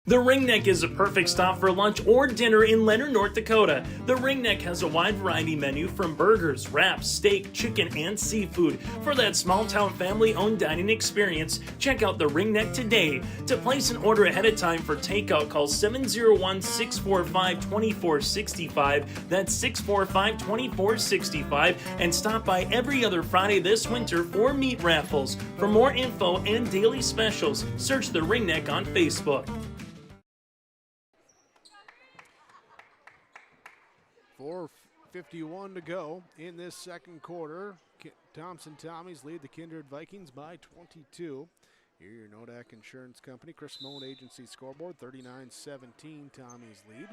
The Ringneck is a perfect stop for lunch or dinner in Leonard, North Dakota. The Ringneck has a wide variety menu from burgers, wraps, steak, chicken, and seafood. For that small-town family-owned dining experience, check out the Ringneck today. To place an order ahead of time for takeout, call 701-645-2465. That's 645-2465. And stop by every other Friday this winter for meat raffles. For more info and daily specials, search the Ringneck on Facebook. 4:51 to go in this second quarter. Thompson Tommies lead the Kindred Vikings by 22. Here your Nodak Insurance Company, Chris Moan Agency scoreboard, 39-17 Tommies lead.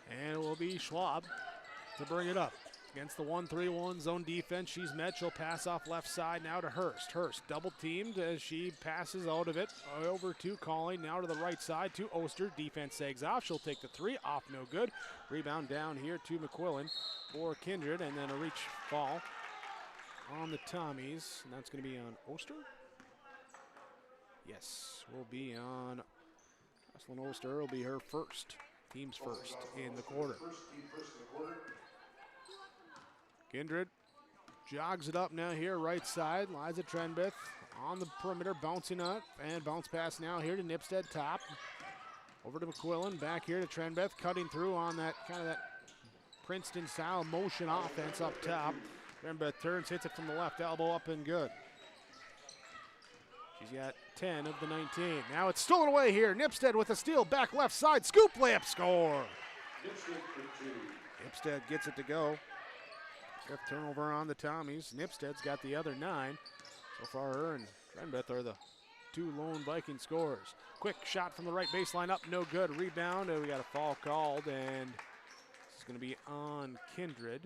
And it will be Schwab to bring it up. Against the 1-3-1 zone defense, she's met. She'll pass off left side now to Hurst. Hurst double teamed as she passes out of it over to Colleen. Now to the right side to Oster. Defense sags off. She'll take the three. Off no good. Rebound down here to McQuillan for Kindred. And then a reach fall on the Tommies. And that's going to be on Oster. Yes, will be on Jocelyn Oster. Will be her first. Team's first in the quarter. Kindred jogs it up now here, right side. Liza Trenbeth on the perimeter, bouncing up, and bounce pass now here to Nipstead, top. Over to McQuillan, back here to Trenbeth, cutting through on that kind of that Princeton-style motion offense up top. Trenbeth turns, hits it from the left elbow, up and good. She's got 10 of the 19. Now it's stolen away here. Nipstead with a steal, back left side, scoop layup, score. Nipstead gets it to go. 5th turnover on the Tommies. Nipstead's got the other 9. So far, her and Trenbeth are the 2 lone Viking scorers. Quick shot from the right baseline up, no good. Rebound, we got a foul called, and this is going to be on Kindred.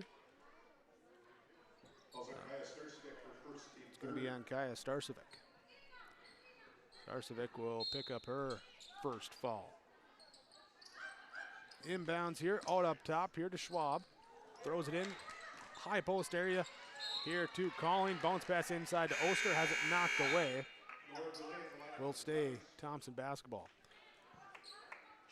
It's going to be on Kaya Starcevic. Starcevic will pick up her first foul. Inbounds here, out up top, here to Schwab. Throws it in, high post area. Here to Calling, bounce pass inside to Oster, has it knocked away. Will stay Thompson basketball.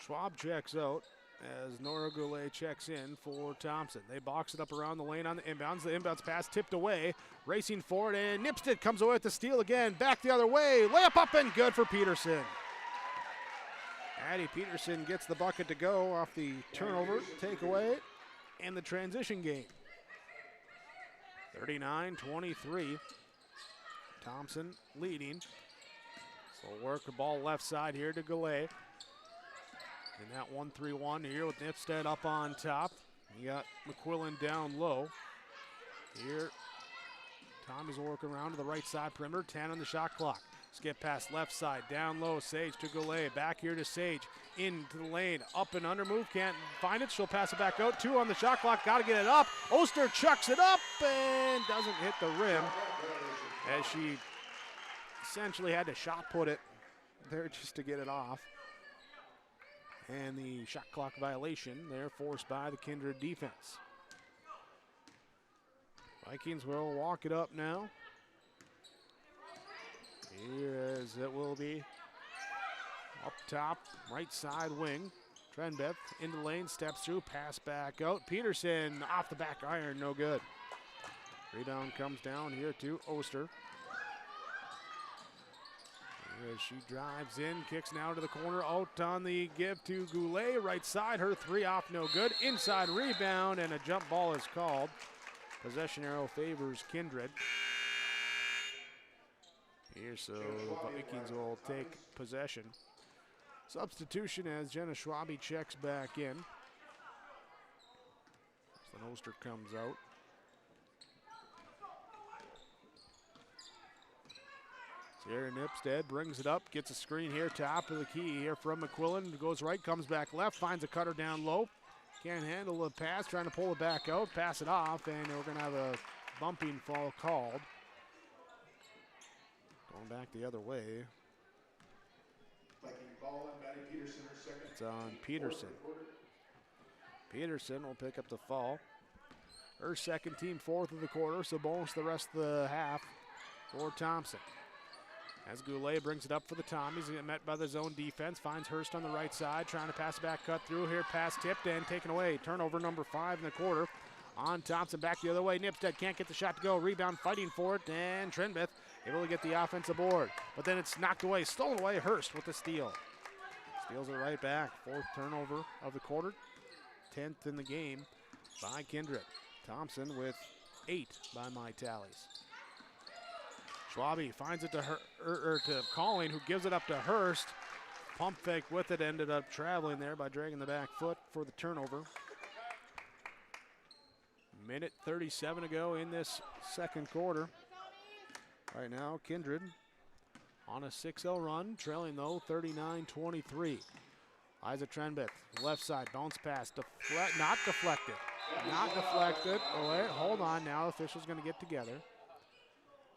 Schwab checks out as Nora Goulet checks in for Thompson. They box it up around the lane on the inbounds. The inbounds pass tipped away, racing forward, and Nipstead comes away with the steal again. Back the other way, layup up and good for Peterson. Addie Peterson gets the bucket to go off the turnover, takeaway, and the transition game. 39-23. Thompson leading. So work the ball left side here to Goulet. And that 1-3-1 here with Nipstead up on top. You got McQuillan down low. Here, Tommy's working around to the right side perimeter. 10 on the shot clock. Skip pass left side, down low, Sage to Goulet. Back here to Sage, into the lane, up and under move, can't find it. She'll pass it back out. 2 on the shot clock, got to get it up. Oster chucks it up and doesn't hit the rim as she essentially had to shot put it there just to get it off. And the shot clock violation there forced by the Kindred defense. Vikings will walk it up now. Here as it will be up top, right side wing. Trenbeth into the lane, steps through, pass back out. Peterson off the back iron, no good. Rebound comes down here to Oster. As she drives in, kicks now to the corner, out on the give to Goulet. Right side, her 3 off, no good. Inside rebound, and a jump ball is called. Possession arrow favors Kindred. Here, so the Vikings will take possession. Substitution as Jenna Schwabe checks back in. So Oster comes out. Here Nipstead brings it up, gets a screen here, top of the key here from McQuillan. Goes right, comes back left, finds a cutter down low. Can't handle the pass, trying to pull it back out, pass it off, and we're going to have a bumping foul called. Going back the other way. It's on Peterson. Peterson will pick up the foul. Her second, team 4th of the quarter, so bonus the rest of the half for Thompson. As Goulet brings it up for the Tommies, met by the zone defense, finds Hurst on the right side, trying to pass it back, cut through here, pass tipped and taken away. Turnover number 5 in the quarter on Thompson, back the other way. Nipstead can't get the shot to go, rebound fighting for it, and Trenbeth able to get the offensive board. But then it's knocked away, stolen away, Hurst with the steal. Steals it right back, 4th turnover of the quarter, 10th in the game by Kindred. Thompson with 8 by my tallies. Schwabe finds it to Calling, who gives it up to Hurst. Pump fake with it, ended up traveling there by dragging the back foot for the turnover. Minute 37 to go in this second quarter. Right now, Kindred on a 6-0 run, trailing though 39-23. Isaac Trenbeth, left side, bounce pass, not deflected. Not deflected. Oh, wait, hold on now, the official's going to get together.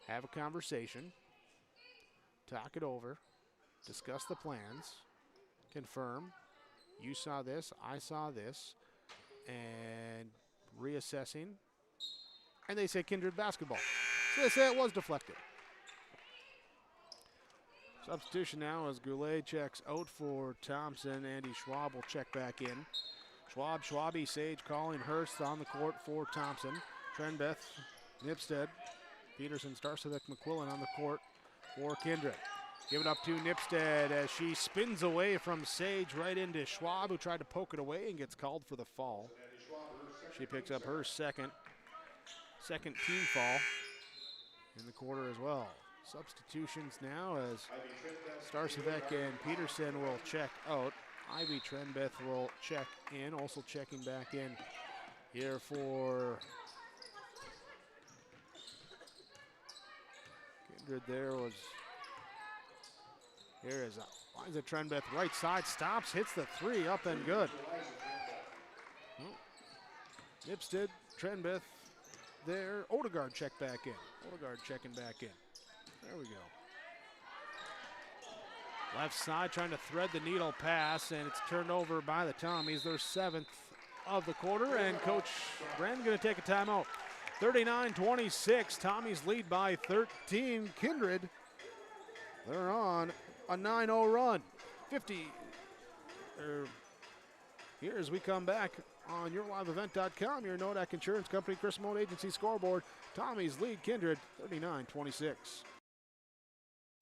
Have a conversation, talk it over, discuss the plans, confirm, you saw this, I saw this, and reassessing, and they say Kindred basketball. So they say it was deflected. Substitution now as Goulet checks out for Thompson. Andy Schwab will check back in. Schwabe, Sage, Calling, Hurst on the court for Thompson. Trenbeth, Nipstead, Peterson, Starcevic, McQuillan on the court for Kindred. Give it up to Nipstead as she spins away from Sage right into Schwab, who tried to poke it away and gets called for the fall. She picks up her second team foul in the quarter as well. Substitutions now as Starcevec and Peterson will check out. Ivy Trenbeth will check in, also checking back in here for Kindred. There was, here is Liza Trenbeth, right side, stops, hits the three, up and good. Nipstead, Trenbeth there. Odegaard check back in. Odegaard checking back in. There we go. Left side trying to thread the needle pass, and it's turned over by the Tommies. Their 7th of the quarter, and Coach Bren going to take a timeout. 39-26, Tommies lead by 13. Kindred, they're on a 9-0 run. 50. Here as we come back on YourLiveEvent.com, your Nodak Insurance Company, Chris Mote Agency scoreboard. Tommies lead Kindred 39-26.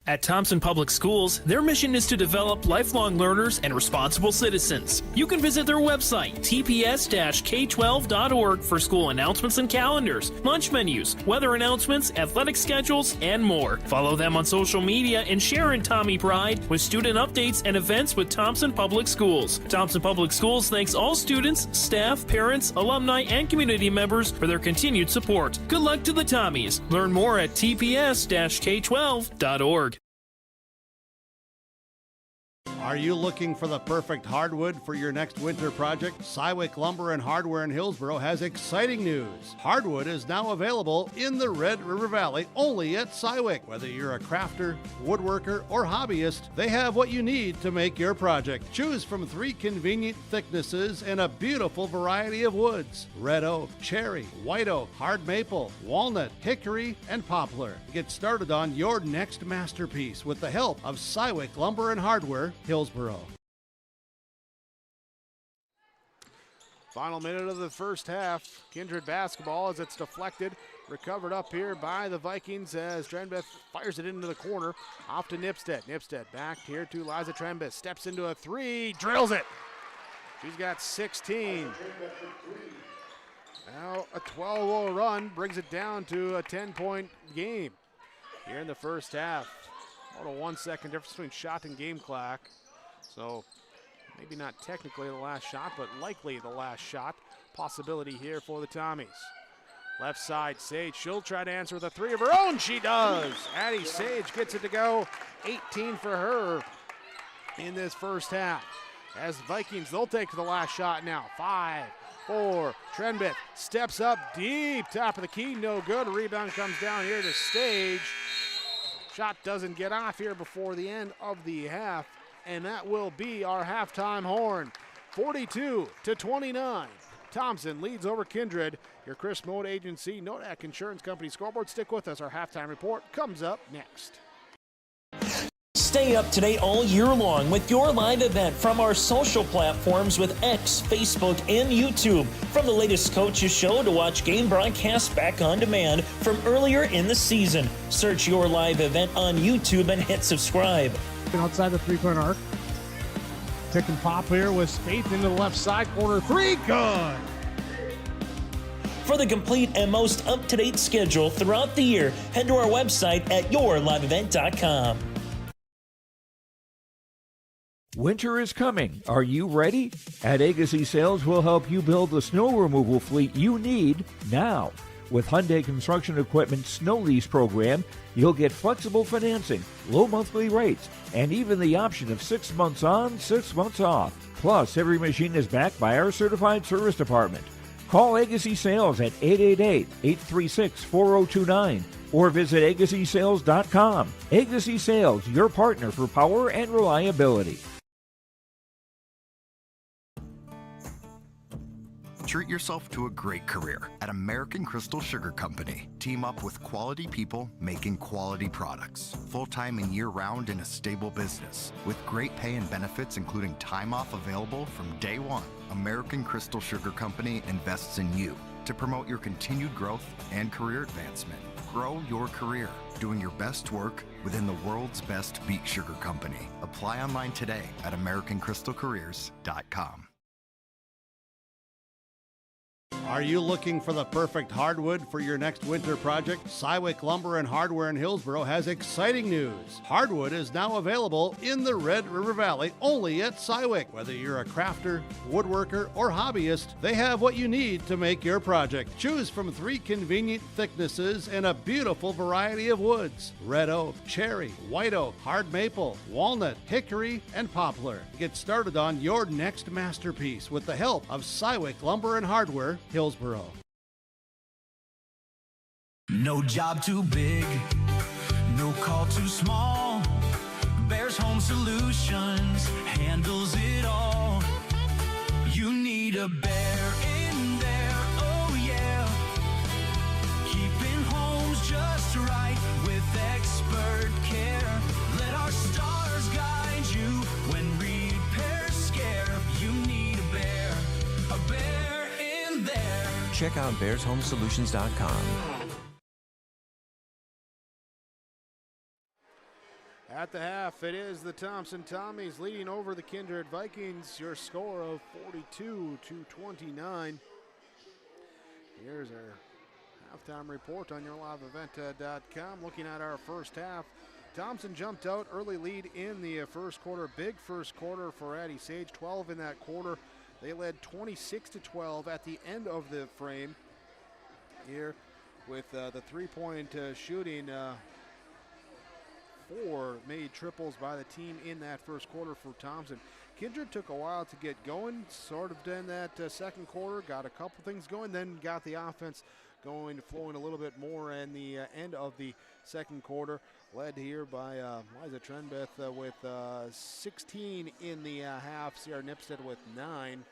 At Thompson Public Schools, their mission is to develop lifelong learners and responsible citizens. You can visit their website, tps-k12.org, for school announcements and calendars, lunch menus, weather announcements, athletic schedules, and more. Follow them on social media and share in Tommy Pride with student updates and events with Thompson Public Schools. Thompson Public Schools thanks all students, staff, parents, alumni, and community members for their continued support. Good luck to the Tommies. Learn more at tps-k12.org. Are you looking for the perfect hardwood for your next winter project? Cywick Lumber and Hardware in Hillsboro has exciting news. Hardwood is now available in the Red River Valley only at Cywick. Whether you're a crafter, woodworker, or hobbyist, they have what you need to make your project. Choose from 3 convenient thicknesses and a beautiful variety of woods: red oak, cherry, white oak, hard maple, walnut, hickory, and poplar. Get started on your next masterpiece with the help of Cywick Lumber and Hardware, Hillsboro. Final minute of the first half. Kindred basketball as it's deflected. Recovered up here by the Vikings as Trenbeth fires it into the corner. Off to Nipstead. Nipstead back here to Liza Trenbeth. Steps into a three. Drills it. She's got 16. Now a 12-0 run brings it down to a 10-point game here in the first half. About a 1-second difference between shot and game clock. So maybe not technically the last shot, but likely the last shot. Possibility here for the Tommies. Left side, Sage. She'll try to answer with a three of her own. She does. Addie Sage gets it to go. 18 for her in this first half. As the Vikings, they'll take the last shot now. 5, 4. Trenbeth steps up deep. Top of the key, no good. Rebound comes down here to Stage. Shot doesn't get off here before the end of the half, and that will be our halftime horn. 42-29. Thompson leads over Kindred. Your Chris Mote Agency, Nodak Insurance Company scoreboard. Stick with us. Our halftime report comes up next. Stay up to date all year long with your live event from our social platforms with X, Facebook, and YouTube. From the latest coaches show to watch game broadcasts back on demand from earlier in the season. Search your live event on YouTube and hit subscribe. Outside the three-point arc. Pick and pop here with Spaeth into the left side corner. Three, good. For the complete and most up-to-date schedule throughout the year, head to our website at yourliveevent.com. Winter is coming. Are you ready? At Agassi Sales, we'll help you build the snow removal fleet you need now. With Hyundai Construction Equipment Snow Lease Program, you'll get flexible financing, low monthly rates, and even the option of 6 months on, 6 months off. Plus, every machine is backed by our certified service department. Call Agassi Sales at 888-836-4029 or visit agassisales.com. Agassi Sales, your partner for power and reliability. Treat yourself to a great career at American Crystal Sugar Company. Team up with quality people making quality products. Full-time and year-round in a stable business. With great pay and benefits including time off available from day one. American Crystal Sugar Company invests in you to promote your continued growth and career advancement. Grow your career, doing your best work within the world's best beet sugar company. Apply online today at AmericanCrystalCareers.com. Are you looking for the perfect hardwood for your next winter project? Cywick Lumber and Hardware in Hillsboro has exciting news. Hardwood is now available in the Red River Valley only at Cywick. Whether you're a crafter, woodworker, or hobbyist, they have what you need to make your project. Choose from 3 convenient thicknesses and a beautiful variety of woods: red oak, cherry, white oak, hard maple, walnut, hickory, and poplar. Get started on your next masterpiece with the help of Cywick Lumber and Hardware, Hillsboro. No job too big, no call too small. Bears Home Solutions handles it all. You need a bear in there, oh yeah. Keeping homes just right with expert care. Let our stars guide you when repairs scare. You need a bear in there. Check out bearshomesolutions.com. At the half, it is the Thompson Tommies leading over the Kindred Vikings. Your score of 42-29. Here's our halftime report on yourliveevent.com. Looking at our first half, Thompson jumped out early lead in the first quarter. Big first quarter for Addie Sage, 12 in that quarter. They led 26-12 at the end of the frame here with the three-point shooting. 4 made triples by the team in that first quarter for Thompson. Kindred took a while to get going, sort of in that second quarter, got a couple things going, then got the offense going, flowing a little bit more in the end of the second quarter. Led here by Liza Trenbeth with 16 in the half. C.R. Nipstead with 9.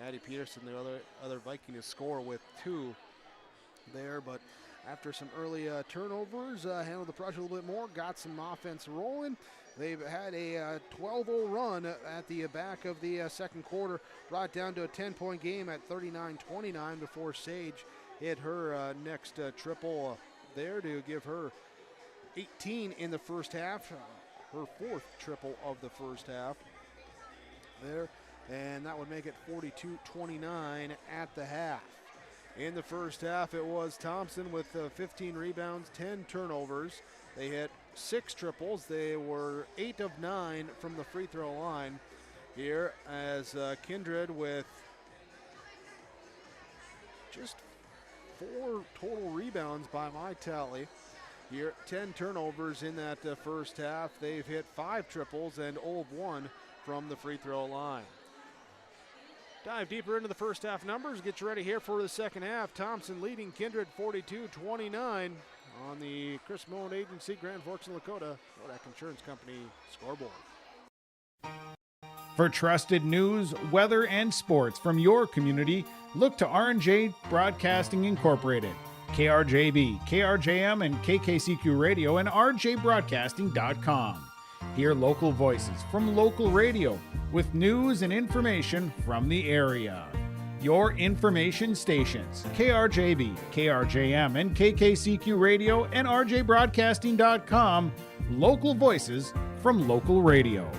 Addie Peterson, the other Viking, to score with 2 there, but after some early turnovers, handled the pressure a little bit more, got some offense rolling. They've had a 12-0 run at the back of the second quarter, brought down to a 10-point game at 39-29 before Sage hit her next triple there to give her 18 in the first half, her 4th triple of the first half there, and that would make it 42-29 at the half. In the first half, it was Thompson with 15 rebounds, 10 turnovers. They hit 6 triples. They were 8 of 9 from the free throw line here, as Kindred with just 4 total rebounds by my tally here. 10 turnovers in that first half. They've hit 5 triples and 0 of 1 from the free throw line. Dive deeper into the first half numbers. Get you ready here for the second half. Thompson leading Kindred 42-29 on the Chris Mullen Agency, Grand Forks and Dakota Kodak Insurance Company scoreboard. For trusted news, weather, and sports from your community, look to R&J Broadcasting Incorporated. KRJB, KRJM, and KKCQ Radio and rjbroadcasting.com. Hear local voices from local radio with news and information from the area. Your information stations, KRJB, KRJM, and KKCQ Radio and rjbroadcasting.com. Local voices from local radio.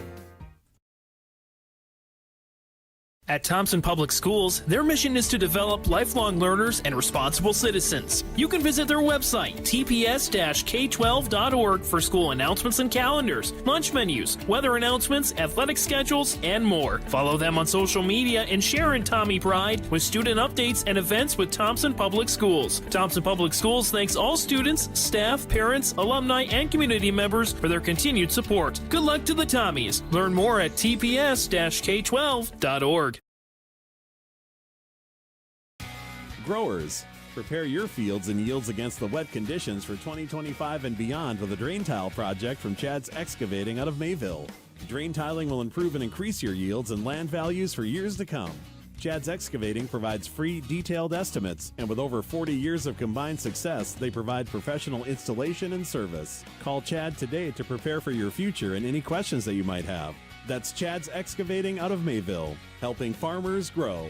At Thompson Public Schools, their mission is to develop lifelong learners and responsible citizens. You can visit their website, tps-k12.org, for school announcements and calendars, lunch menus, weather announcements, athletic schedules, and more. Follow them on social media and share in Tommy Pride with student updates and events with Thompson Public Schools. Thompson Public Schools thanks all students, staff, parents, alumni, and community members for their continued support. Good luck to the Tommies. Learn more at tps-k12.org. Growers, prepare your fields and yields against the wet conditions for 2025 and beyond with a drain tile project from Chad's Excavating out of Mayville. Drain tiling will improve and increase your yields and land values for years to come. Chad's Excavating provides free, detailed estimates, and with over 40 years of combined success, they provide professional installation and service. Call Chad today to prepare for your future and any questions that you might have. That's Chad's Excavating out of Mayville, helping farmers grow.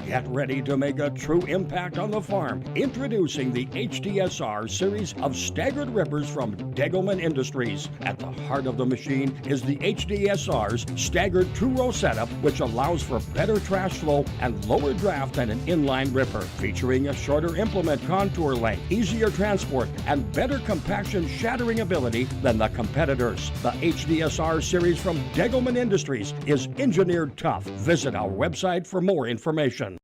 Get ready to make a true impact on the farm. Introducing the HDSR series of staggered rippers from Degelman Industries. At the heart of the machine is the HDSR's staggered two-row setup, which allows for better trash flow and lower draft than an inline ripper. Featuring a shorter implement contour length, easier transport, and better compaction shattering ability than the competitors. The HDSR series from Degelman Industries is engineered tough. Visit our website for more information.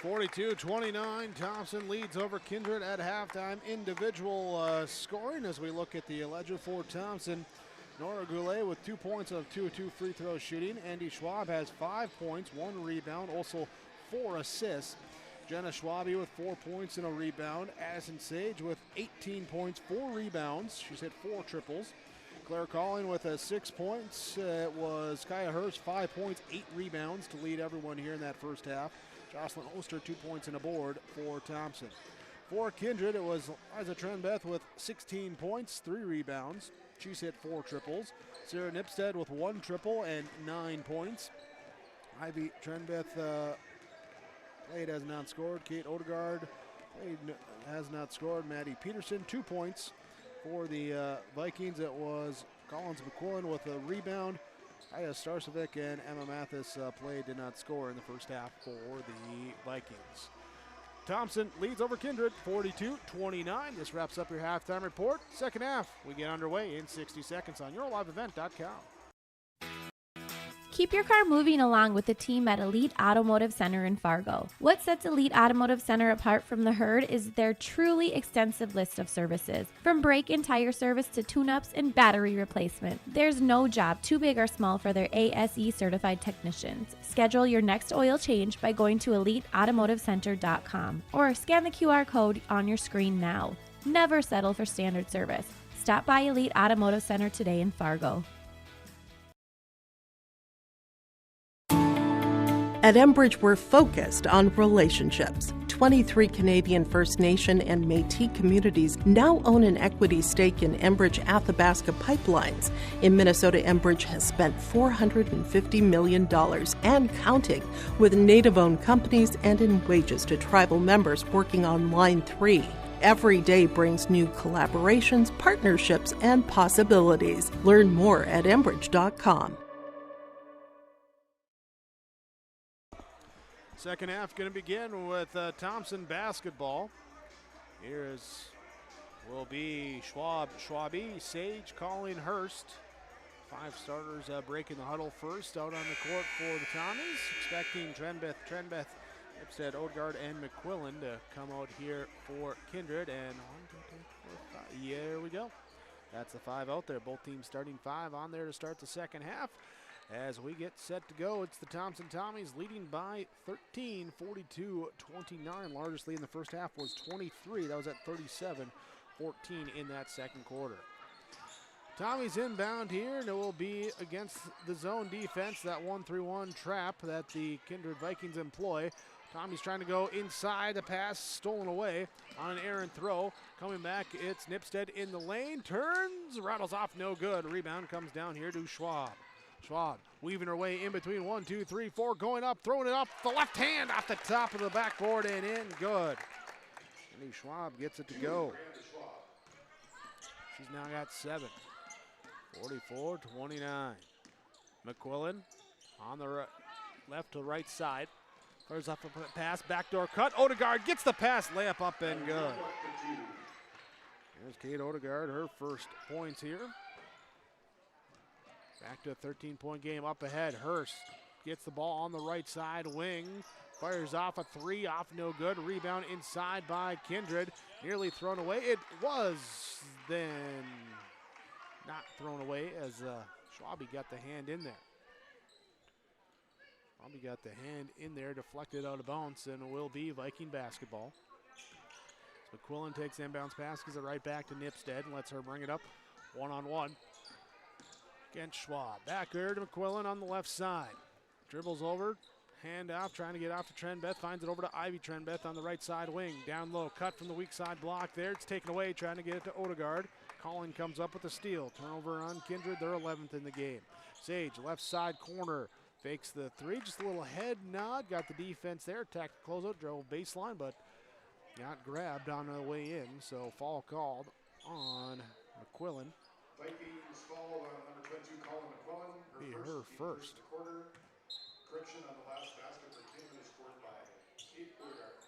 (42-29). Thompson leads over Kindred at halftime. Individual scoring as we look at the ledger for Thompson. Nora Goulet with 2 points of 2 of 2 free throw shooting. Andy Schwab has 5 points, 1 rebound, also 4 assists. Jenna Schwabe with 4 points and a rebound. Addison Sage with 18 points, 4 rebounds. She's hit 4 triples. Claire Collin with 6 points. It was Kaya Hurst, 5 points, 8 rebounds to lead everyone here in that first half. Jocelyn Oster, 2 points and a board for Thompson. For Kindred, it was Liza Trenbeth with 16 points, 3 rebounds. She's hit 4 triples. Sarah Nipstead with 1 triple and 9 points. Ivy Trenbeth played has not scored. Kate Odegaard has not scored. Maddie Peterson, 2 points for the Vikings. It was Collins McQuillan with a rebound. Aya Starcevic and Emma Mathis did not score in the first half for the Vikings. Thompson leads over Kindred 42-29. This wraps up your halftime report. Second half, we get underway in 60 seconds on YourLiveEvent.com. Keep your car moving along with the team at Elite Automotive Center in Fargo. What sets Elite Automotive Center apart from the herd is their truly extensive list of services. From brake and tire service to tune-ups and battery replacement, there's no job too big or small for their ASE certified technicians. Schedule your next oil change by going to EliteAutomotiveCenter.com or scan the QR code on your screen now. Never settle for standard service. Stop by Elite Automotive Center today in Fargo. At Enbridge, we're focused on relationships. 23 Canadian First Nation and Métis communities now own an equity stake in Enbridge Athabasca Pipelines. In Minnesota, Enbridge has spent $450 million and counting with Native-owned companies and in wages to tribal members working on Line 3. Every day brings new collaborations, partnerships, and possibilities. Learn more at Enbridge.com. Second half going to begin with Thompson basketball. Will be Schwabe, Sage, Colleen, Hurst. 5 starters breaking the huddle first out on the court for the Tommies. Expecting Trenbeth, Ipstead, Odegaard, and McQuillan to come out here for Kindred. And 1, 2, 3, 4, 5. Here we go. That's the 5 out there. Both teams starting 5 on there to start the second half. As we get set to go, it's the Thompson Tommies leading by 13, 42-29. Largest lead in the first half was 23. That was at 37-14 in that second quarter. Tommies inbound here, and it will be against the zone defense, that 1-3-1 trap that the Kindred Vikings employ. Tommy's trying to go inside, the pass stolen away on an errant throw. Coming back, it's Nipstead in the lane, turns, rattles off, no good. Rebound comes down here to Schwab. Schwab weaving her way in between 1, 2, 3, 4, going up, throwing it up, the left hand off the top of the backboard and in, good. And Schwab gets it to go. She's now got 7. 44-29. McQuillan on the left to right side. Fires off a pass, backdoor cut. Odegaard gets the pass, layup up and good. Here's Kate Odegaard, her first points here. Back to a 13-point game up ahead. Hurst gets the ball on the right side wing. Fires off a 3, off no good. Rebound inside by Kindred. Nearly thrown away. It was then not thrown away as Schwabe got the hand in there. Schwabe got the hand in there, deflected out of bounds, and it will be Viking basketball. So McQuillan takes the inbounds pass, gives it right back to Nipstead and lets her bring it up one-on-one against Schwab. Back there to McQuillan on the left side. Dribbles over, hand off, trying to get off to Trenbeth, finds it over to Ivy Trenbeth on the right side wing. Down low, cut from the weak side block there. It's taken away, trying to get it to Odegaard. Collin comes up with a steal. Turnover on Kindred, they're 11th in the game. Sage, left side corner, fakes the three, just a little head nod. Got the defense there, attacked the closeout, drove baseline, but got grabbed on the way in, so foul called on McQuillan. Vikings foul on number 22, Colin McQuillan. Be her first. Quarter. Correction on the last basket for Kindred is scored by Kate Odegaard.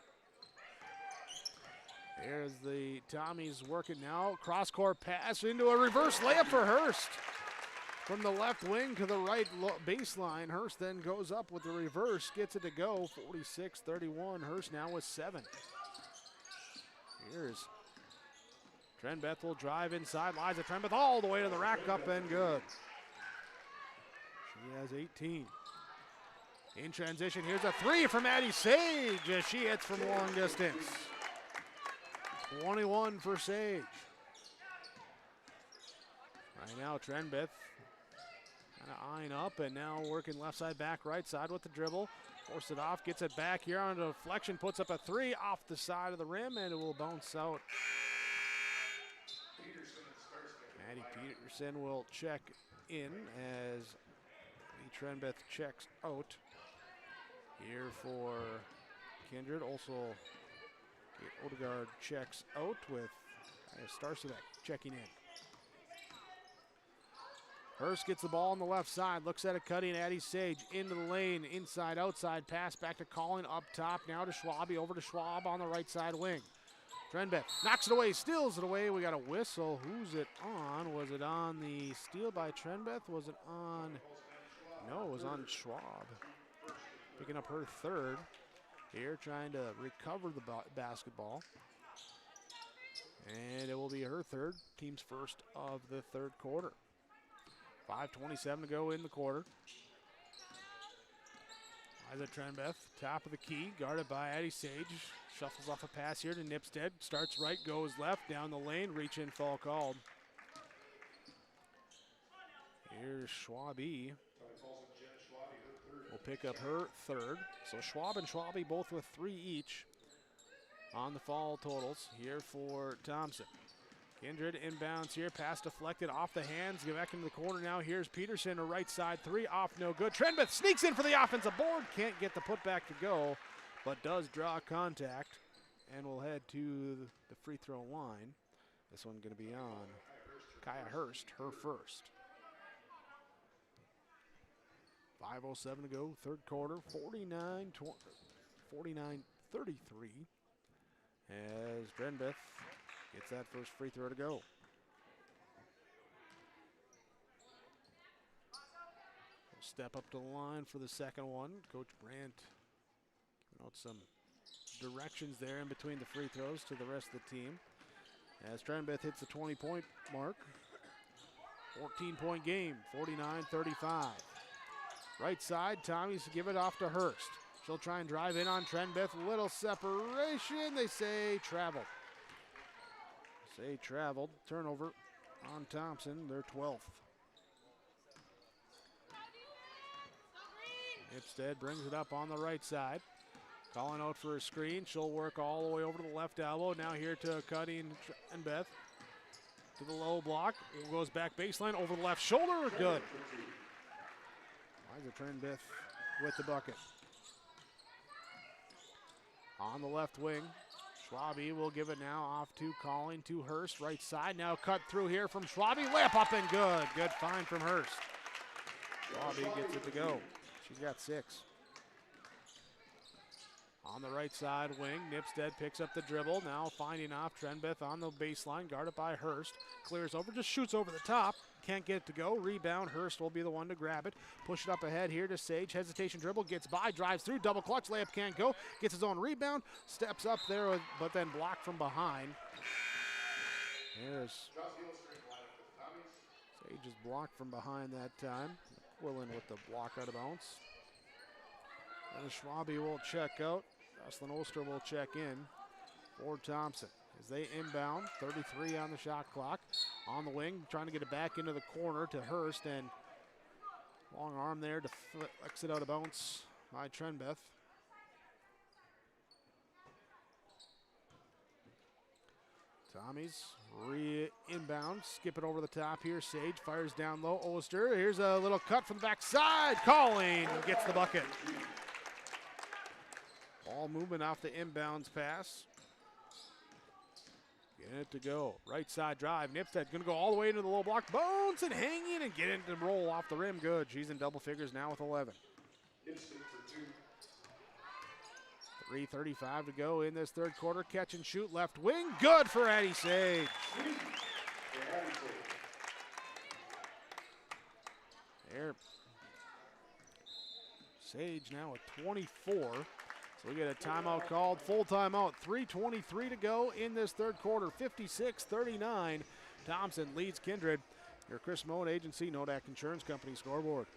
There's the Tommies working now. Cross-court pass into a reverse layup for Hurst. From the left wing to the right baseline, Hurst then goes up with the reverse, gets it to go, 46-31. Hurst now with 7. Here's Trenbeth will drive inside. Liza Trenbeth all the way to the rack, up and good. She has 18. In transition, here's a three from Addie Sage as she hits from long distance. 21 for Sage. Right now, Trenbeth kind of eyeing up and now working left side, back right side with the dribble. Force it off, gets it back here on a deflection, puts up a three off the side of the rim, and it will bounce out. Maddie Peterson will check in as Trenbeth checks out. Here for Kindred, also Odegaard checks out with Starcevec checking in. Hurst gets the ball on the left side, looks at it cutting Addie Sage into the lane, inside, outside, pass back to Collin up top, now to Schwabe, over to Schwab on the right side wing. Trenbeth knocks it away, steals it away, we got a whistle. Who's it on? Was it on the steal by Trenbeth? Was it on? No, it was on Schwab. Picking up her third. Here trying to recover the basketball. And it will be her third, team's first of the third quarter. 5:27 to go in the quarter. Liza Trenbeth, top of the key, guarded by Addie Sage. Shuffles off a pass here to Nipstead. Starts right, goes left, down the lane, reach in, foul called. Here's Schwabe. Will pick up her third. So Schwab and Schwabe both with 3 each on the foul totals here for Thompson. Kindred inbounds here, pass deflected off the hands, get back into the corner now. Here's Peterson, a right side three, off no good. Trenbeth sneaks in for the offensive board, can't get the putback to go, but does draw contact and will head to the free throw line. This one going to be on Kaya Hurst, her first. 5:07 to go, third quarter, 49-33 as Trenbeth gets that first free throw to go. Step up to the line for the second one. Coach Brandt giving out some directions there in between the free throws to the rest of the team. As Trenbeth hits the 20-point mark. 14-point game, 49-35. Right side, Tommy's give it off to Hurst. She'll try and drive in on Trenbeth. Little separation. They say traveled. Turnover on Thompson, their 12th. Nipstead brings it up on the right side. Calling out for a screen. She'll work all the way over to the left elbow. Now here to Cutting Trenbeth. To the low block. Goes back baseline over the left shoulder. Good. Liza Trenbeth with the bucket. On the left wing. Schwabe will give it now off to Collin to Hurst. Right side now cut through here from Schwabe. Layup up and good. Good find from Hurst. Schwabe gets it to go. She's got 6. On the right side wing, Nipstead picks up the dribble. Now finding off Trenbeth on the baseline, guarded by Hurst. Clears over, just shoots over the top. Can't get it to go. Rebound, Hurst will be the one to grab it. Push it up ahead here to Sage. Hesitation dribble, gets by, drives through, double clutch, layup can't go. Gets his own rebound, steps up there, but then blocked from behind. Here's Sage is blocked from behind that time. McQuillan with the block out of bounds. And Schwabe will check out. Jocelyn Oster will check in for Thompson. As they inbound, 33 on the shot clock. On the wing, trying to get it back into the corner to Hurst, and long arm there to flex it out of bounds by Trenbeth. Tommy's inbound, skip it over the top here. Sage fires down low. Oster, here's a little cut from the backside. Calling gets the bucket. Ball movement off the inbounds pass. Getting it to go. Right side drive. Nipstead going to go all the way into the low block. Bounce and hanging and get it to roll off the rim. Good. She's in double figures now with 11. 3:35 to go in this third quarter. Catch and shoot left wing. Good for Addie Sage. There. Sage now at 24. So we get a timeout called, full timeout. 3:23 to go in this third quarter. 56-39. Thompson leads Kindred. Your Chris Moen Agency, Nodak Insurance Company scoreboard.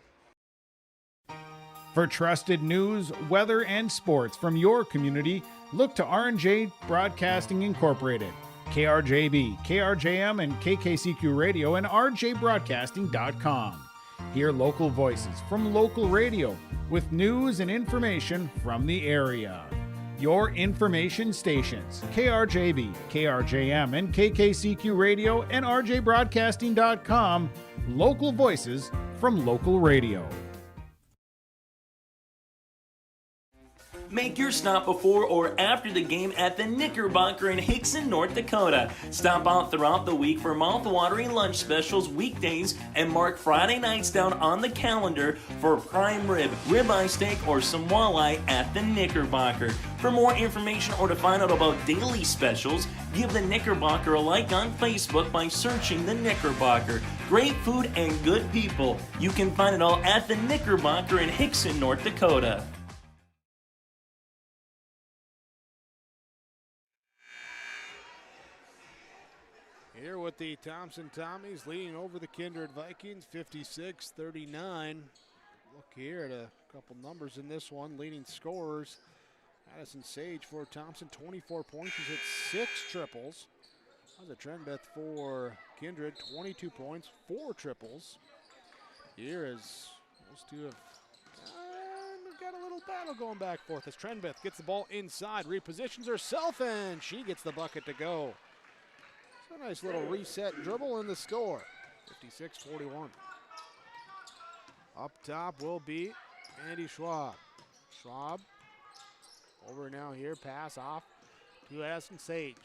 For trusted news, weather, and sports from your community, look to R&J Broadcasting Incorporated. KRJB, KRJM, and KKCQ Radio and rjbroadcasting.com. Hear local voices from local radio with news and information from the area. Your information stations, KRJB, KRJM, and KKCQ Radio and rjbroadcasting.com. Local voices from local radio. Make your stop before or after the game at the Knickerbocker in Hickson, North Dakota. Stop out throughout the week for mouth-watering lunch specials weekdays and mark Friday nights down on the calendar for prime rib, ribeye steak, or some walleye at the Knickerbocker. For more information or to find out about daily specials, give the Knickerbocker a like on Facebook by searching the Knickerbocker. Great food and good people. You can find it all at the Knickerbocker in Hickson, North Dakota. Here with the Thompson Tommies leading over the Kindred Vikings, 56-39. Look here at a couple numbers in this one. Leading scorers, Addison Sage for Thompson, 24 points. She's hit 6 triples. That was a Trenbeth for Kindred, 22 points, 4 triples. Here as those two have got a little battle going back and forth as Trenbeth gets the ball inside, repositions herself, and she gets the bucket to go. A nice little reset dribble in the score, 56-41. Up top will be Andy Schwab. Schwab over now here, pass off to Addison Sage.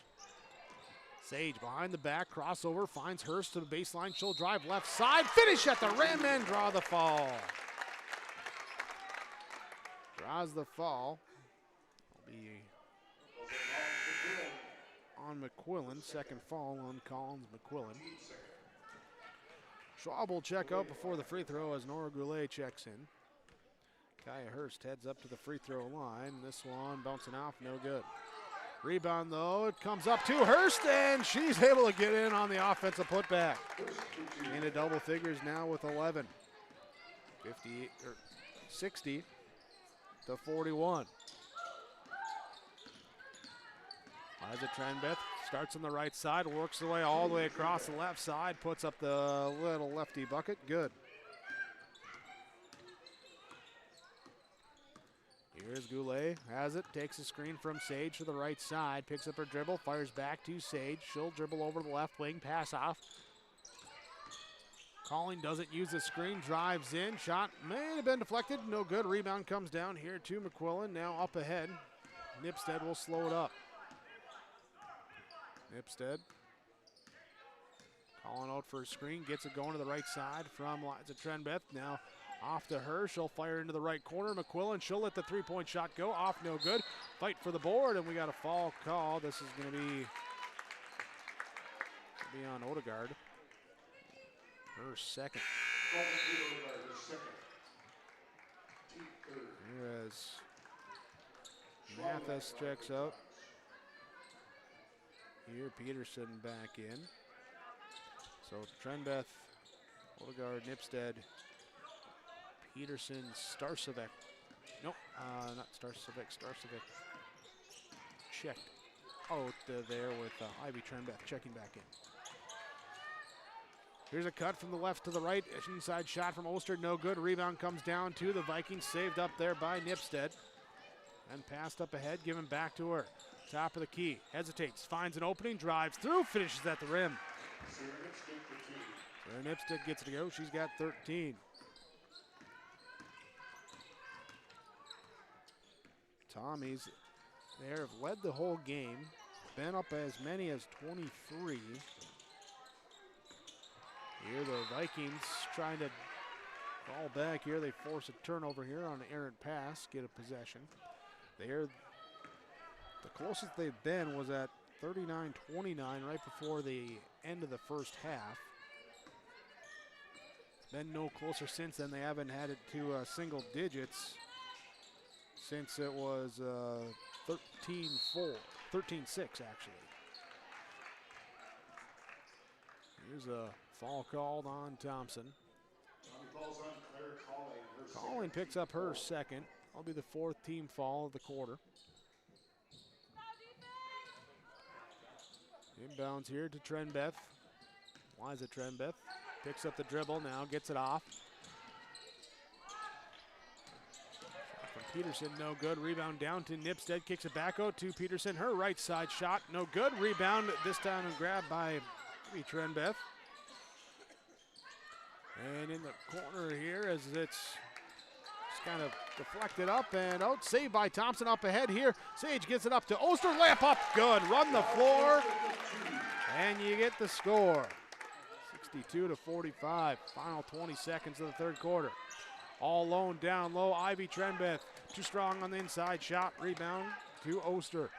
Sage behind the back, crossover, finds Hurst to the baseline. She'll drive left side, finish at the rim and draw the foul. Draws the foul. Will be on McQuillan, second foul on Collins McQuillan. Schwab will check out before the free throw as Nora Goulet checks in. Kaya Hurst heads up to the free throw line. This one bouncing off, no good. Rebound though, it comes up to Hurst and she's able to get in on the offensive putback. Into double figures now with 11. 60-41. Liza Trenbeth starts on the right side, works the way all the way across the left side, puts up the little lefty bucket. Good. Here's Goulet, has it, takes a screen from Sage to the right side, picks up her dribble, fires back to Sage. She'll dribble over the left wing, pass off. Calling doesn't use the screen, drives in, shot may have been deflected, no good. Rebound comes down here to McQuillan, now up ahead. Nipstead will slow it up. Nipstead calling out for a screen, gets it going to the right side from Liza Trenbeth. Now off to her, she'll fire into the right corner. McQuillan, she'll let the three-point shot go, off no good. Fight for the board, and we got a foul call. This is going to be on Odegaard. Her second. Here as Mathis checks out. Here Peterson back in. So Trenbeth Odegaard, Nipstead, Peterson, Starcevic. Nope, not Starcevic. Starcevic checked out there with Ivy Trenbeth checking back in. Here's a cut from the left to the right. Inside shot from Oster, no good. Rebound comes down to the Vikings, saved up there by Nipstead. And passed up ahead, given back to her. Top of the key, hesitates, finds an opening, drives through, finishes at the rim. Sarah Nipstead gets it to go. She's got 13. Tommies there have led the whole game. Been up as many as 23. Here the Vikings trying to fall back here. They force a turnover here on an errant pass, get a possession. The closest they've been was at 39-29 right before the end of the first half. It's been no closer since then. They haven't had it to single digits since it was 13-6 actually. Here's a foul called on Thompson. Colling picks up her second. That'll be the fourth team foul of the quarter. Inbounds here to Trenbeth. Liza Trenbeth picks up the dribble now, gets it off. Shot from Peterson, no good. Rebound down to Nipstead, kicks it back out to Peterson. Her right side shot, no good. Rebound this time grabbed by Trenbeth. And in the corner here as it's kind of deflected up and out. Saved by Thompson up ahead here. Sage gets it up to Oster. Layup up. Good. Run the floor. And you get the score. 62-45. Final 20 seconds of the third quarter. All alone down low. Ivy Trenbeth. Too strong on the inside shot. Rebound to Oster.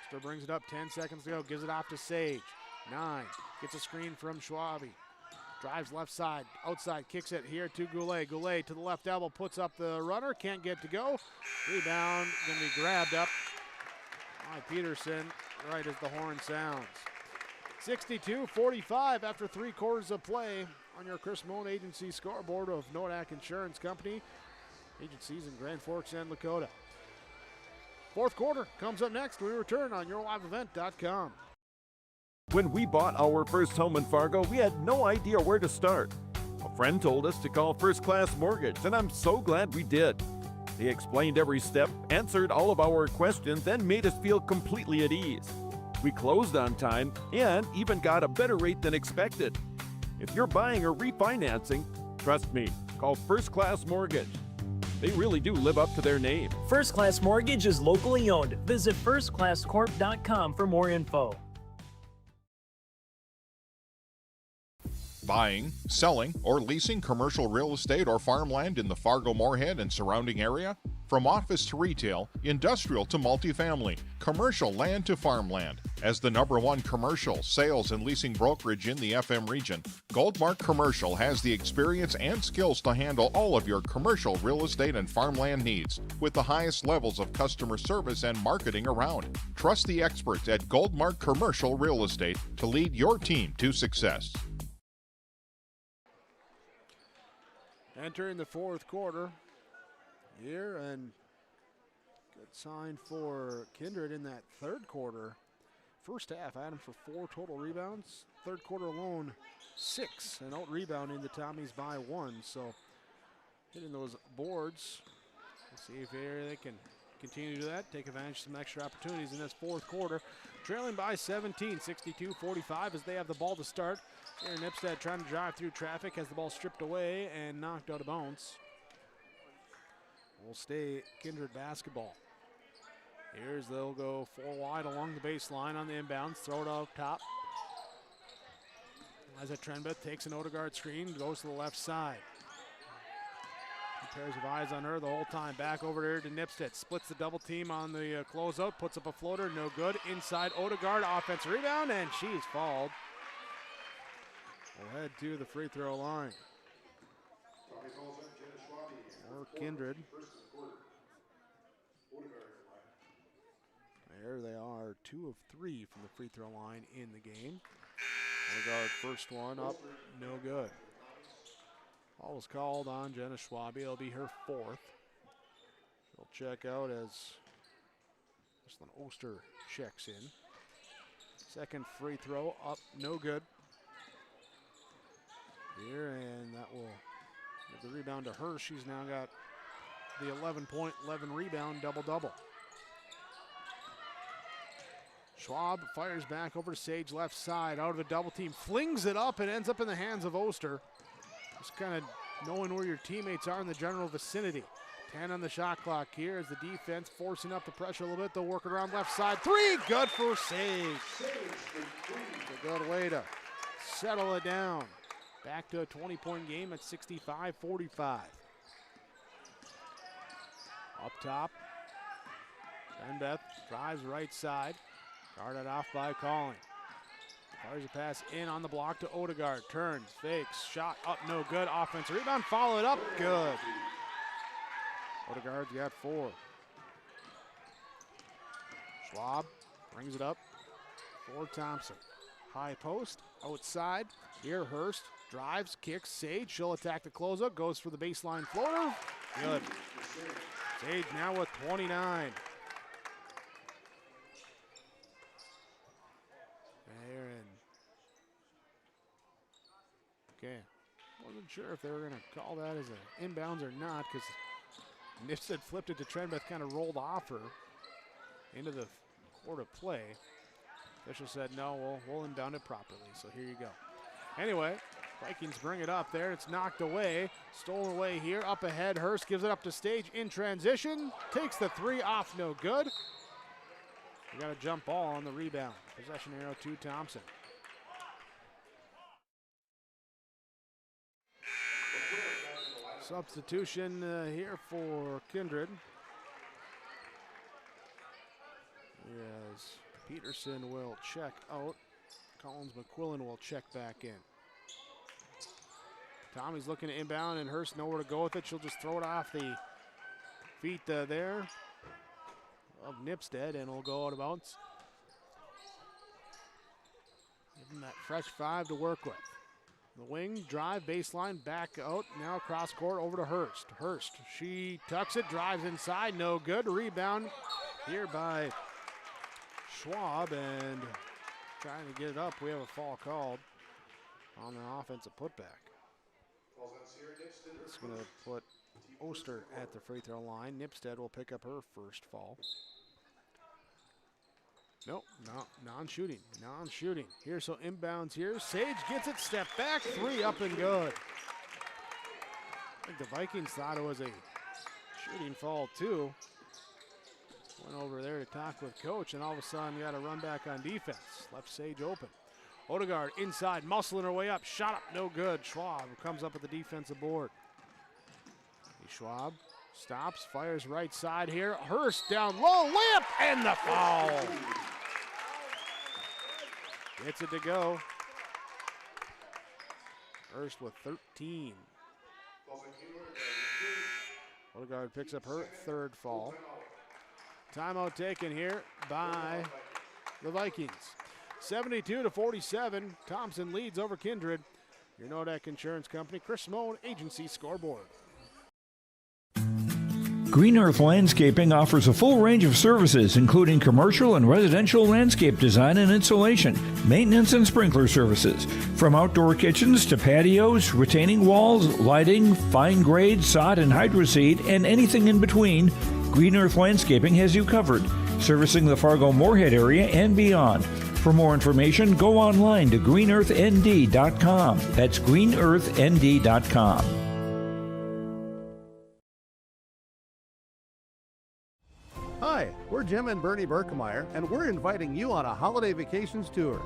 Oster brings it up. 10 seconds to go. Gives it off to Sage. 9. Gets a screen from Schwabe. Drives left side, outside, kicks it here to Goulet. Goulet to the left elbow, puts up the runner, can't get to go. Rebound, gonna be grabbed up by Peterson, right as the horn sounds. 62-45 after 3 quarters of play on your Chris Moen Agency scoreboard of Nodak Insurance Company. Agencies in Grand Forks and Dakota. Fourth quarter comes up next. We return on yourliveevent.com. When we bought our first home in Fargo, we had no idea where to start. A friend told us to call First Class Mortgage, and I'm so glad we did. They explained every step, answered all of our questions, and made us feel completely at ease. We closed on time and even got a better rate than expected. If you're buying or refinancing, trust me, call First Class Mortgage. They really do live up to their name. First Class Mortgage is locally owned. Visit firstclasscorp.com for more info. Buying, selling, or leasing commercial real estate or farmland in the Fargo-Moorhead and surrounding area? From office to retail, industrial to multifamily, commercial land to farmland. As the #1 commercial, sales, and leasing brokerage in the FM region, Goldmark Commercial has the experience and skills to handle all of your commercial real estate and farmland needs with the highest levels of customer service and marketing around. Trust the experts at Goldmark Commercial Real Estate to lead your team to success. Entering the fourth quarter here, and good sign for Kindred in that third quarter. First half, I had him for 4 total rebounds. Third quarter alone, 6, and out rebounding the Tommies by 1. So hitting those boards. Let's see if they can continue to do that, take advantage of some extra opportunities in this fourth quarter. Trailing by 17, 62-45 as they have the ball to start. Here Nipstead trying to drive through traffic, has the ball stripped away and knocked out of bounds. Will stay Kindred basketball. Here's they'll go 4 wide along the baseline on the inbounds, throw it out top. Liza Trenbeth takes an Odegaard screen, goes to the left side. 2 pairs of eyes on her the whole time. Back over here to Nipstead. Splits the double team on the closeout, puts up a floater, no good. Inside Odegaard, offensive rebound, and she's fouled. We'll head to the free throw line. Or Kindred. There they are, 2 of 3 from the free throw line in the game. Odegaard, first one up, no good. Ball was called on Jenna Schwabe. It'll be her fourth. She'll check out as Jocelyn Oster checks in. Second free throw up, no good. Here, and that will give the rebound to her. She's now got the 11-point, 11-rebound double-double. Schwab fires back over to Sage, left side, out of a double team, flings it up and ends up in the hands of Oster. Just kind of knowing where your teammates are in the general vicinity. 10 on the shot clock here as the defense forcing up the pressure a little bit. They'll work it around left side. Three, good for Sage. It's a good way to settle it down. Back to a 20-point game at 65-45. Up top, Beth drives right side. Guarded off by Collin. Fires a pass in on the block to Odegaard. Turns, fakes, shot up, no good. Offensive rebound, followed up, good. Odegaard's got 4. Schwab brings it up for Thompson. High post, outside. Here Hurst drives, kicks, Sage. She'll attack the closeout, goes for the baseline floater. Good. Sage now with 29. Okay, wasn't sure if they were going to call that as an inbounds or not because Nipstead flipped it to Trenbeth, kind of rolled off her into the court of play. Official said, no, we'll inbound it properly, so here you go. Anyway, Vikings bring it up there. It's knocked away, stolen away here. Up ahead, Hurst gives it up to Stage in transition. Takes the 3 off, no good. We got a jump ball on the rebound. Possession arrow to Thompson. Substitution here for Kindred. As Peterson will check out. Collins McQuillan will check back in. Tommy's looking to inbound and Hurst nowhere to go with it. She'll just throw it off the feet there of Nipstead and will go out of bounds. Give him that fresh 5 to work with. The wing, drive, baseline, back out. Now cross court over to Hurst. Hurst, she tucks it, drives inside, no good. Rebound here by Schwab and trying to get it up. We have a foul called on the offensive putback. It's going to put Oster at the free throw line. Nipstead will pick up her first foul. Nope, no, non-shooting. Here's so inbounds here. Sage gets it, step back, 3 up and good. I think the Vikings thought it was a shooting foul too. Went over there to talk with coach and all of a sudden got a run back on defense. Left Sage open. Odegaard inside, muscling her way up, shot up, no good. Schwab comes up with the defensive board. Schwab stops, fires right side here. Hurst down low, layup, and the foul. Gets it to go. Hurst with 13. Odegaard picks up her 3rd foul. Timeout taken here by the Vikings. 72-47, Thompson leads over Kindred. Your Nodak Insurance Company, Chris Simone, Agency Scoreboard. Green Earth Landscaping offers a full range of services, including commercial and residential landscape design and installation, maintenance and sprinkler services. From outdoor kitchens to patios, retaining walls, lighting, fine grade, sod and hydroseed, and anything in between, Green Earth Landscaping has you covered, servicing the Fargo-Moorhead area and beyond. For more information, go online to greenearthnd.com. That's greenearthnd.com. Hi, we're Jim and Bernie Berkemeyer, and we're inviting you on a holiday vacations tour.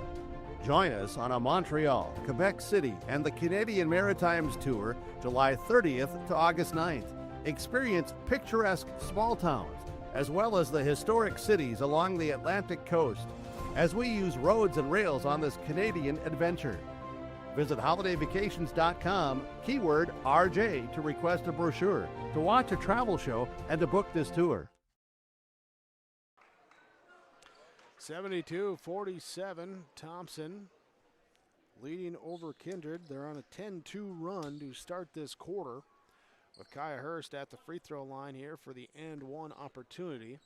Join us on a Montreal, Quebec City, and the Canadian Maritimes tour, July 30th to August 9th. Experience picturesque small towns, as well as the historic cities along the Atlantic coast, as we use roads and rails on this Canadian adventure. Visit holidayvacations.com, keyword RJ, to request a brochure, to watch a travel show, and to book this tour. 72-47, Thompson leading over Kindred. They're on a 10-2 run to start this quarter with Kaya Hurst at the free throw line here for the and one opportunity.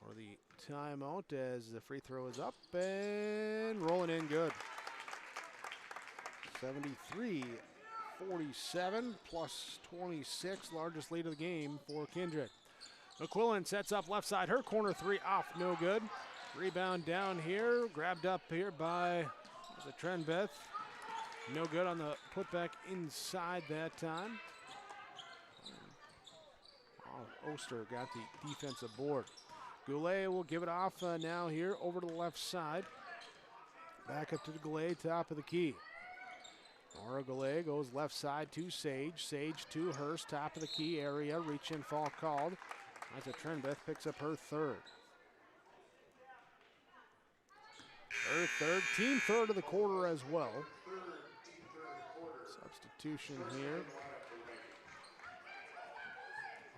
Or the timeout as the free throw is up and rolling in good. 73-47 plus 26, largest lead of the game for Kindred. McQuillan sets up left side, her corner three off, no good. Rebound down here, grabbed up here by the Trenbeth. No good on the putback inside that time. Oster got the defensive board. Goulet will give it off now here over to the left side. Back up to the Goulet, top of the key. Nora Goulet goes left side to Sage. Sage to Hurst, top of the key area. Reach in, fall called. As a Trenbeth picks up her third. Her third, team third of the quarter as well. Substitution here.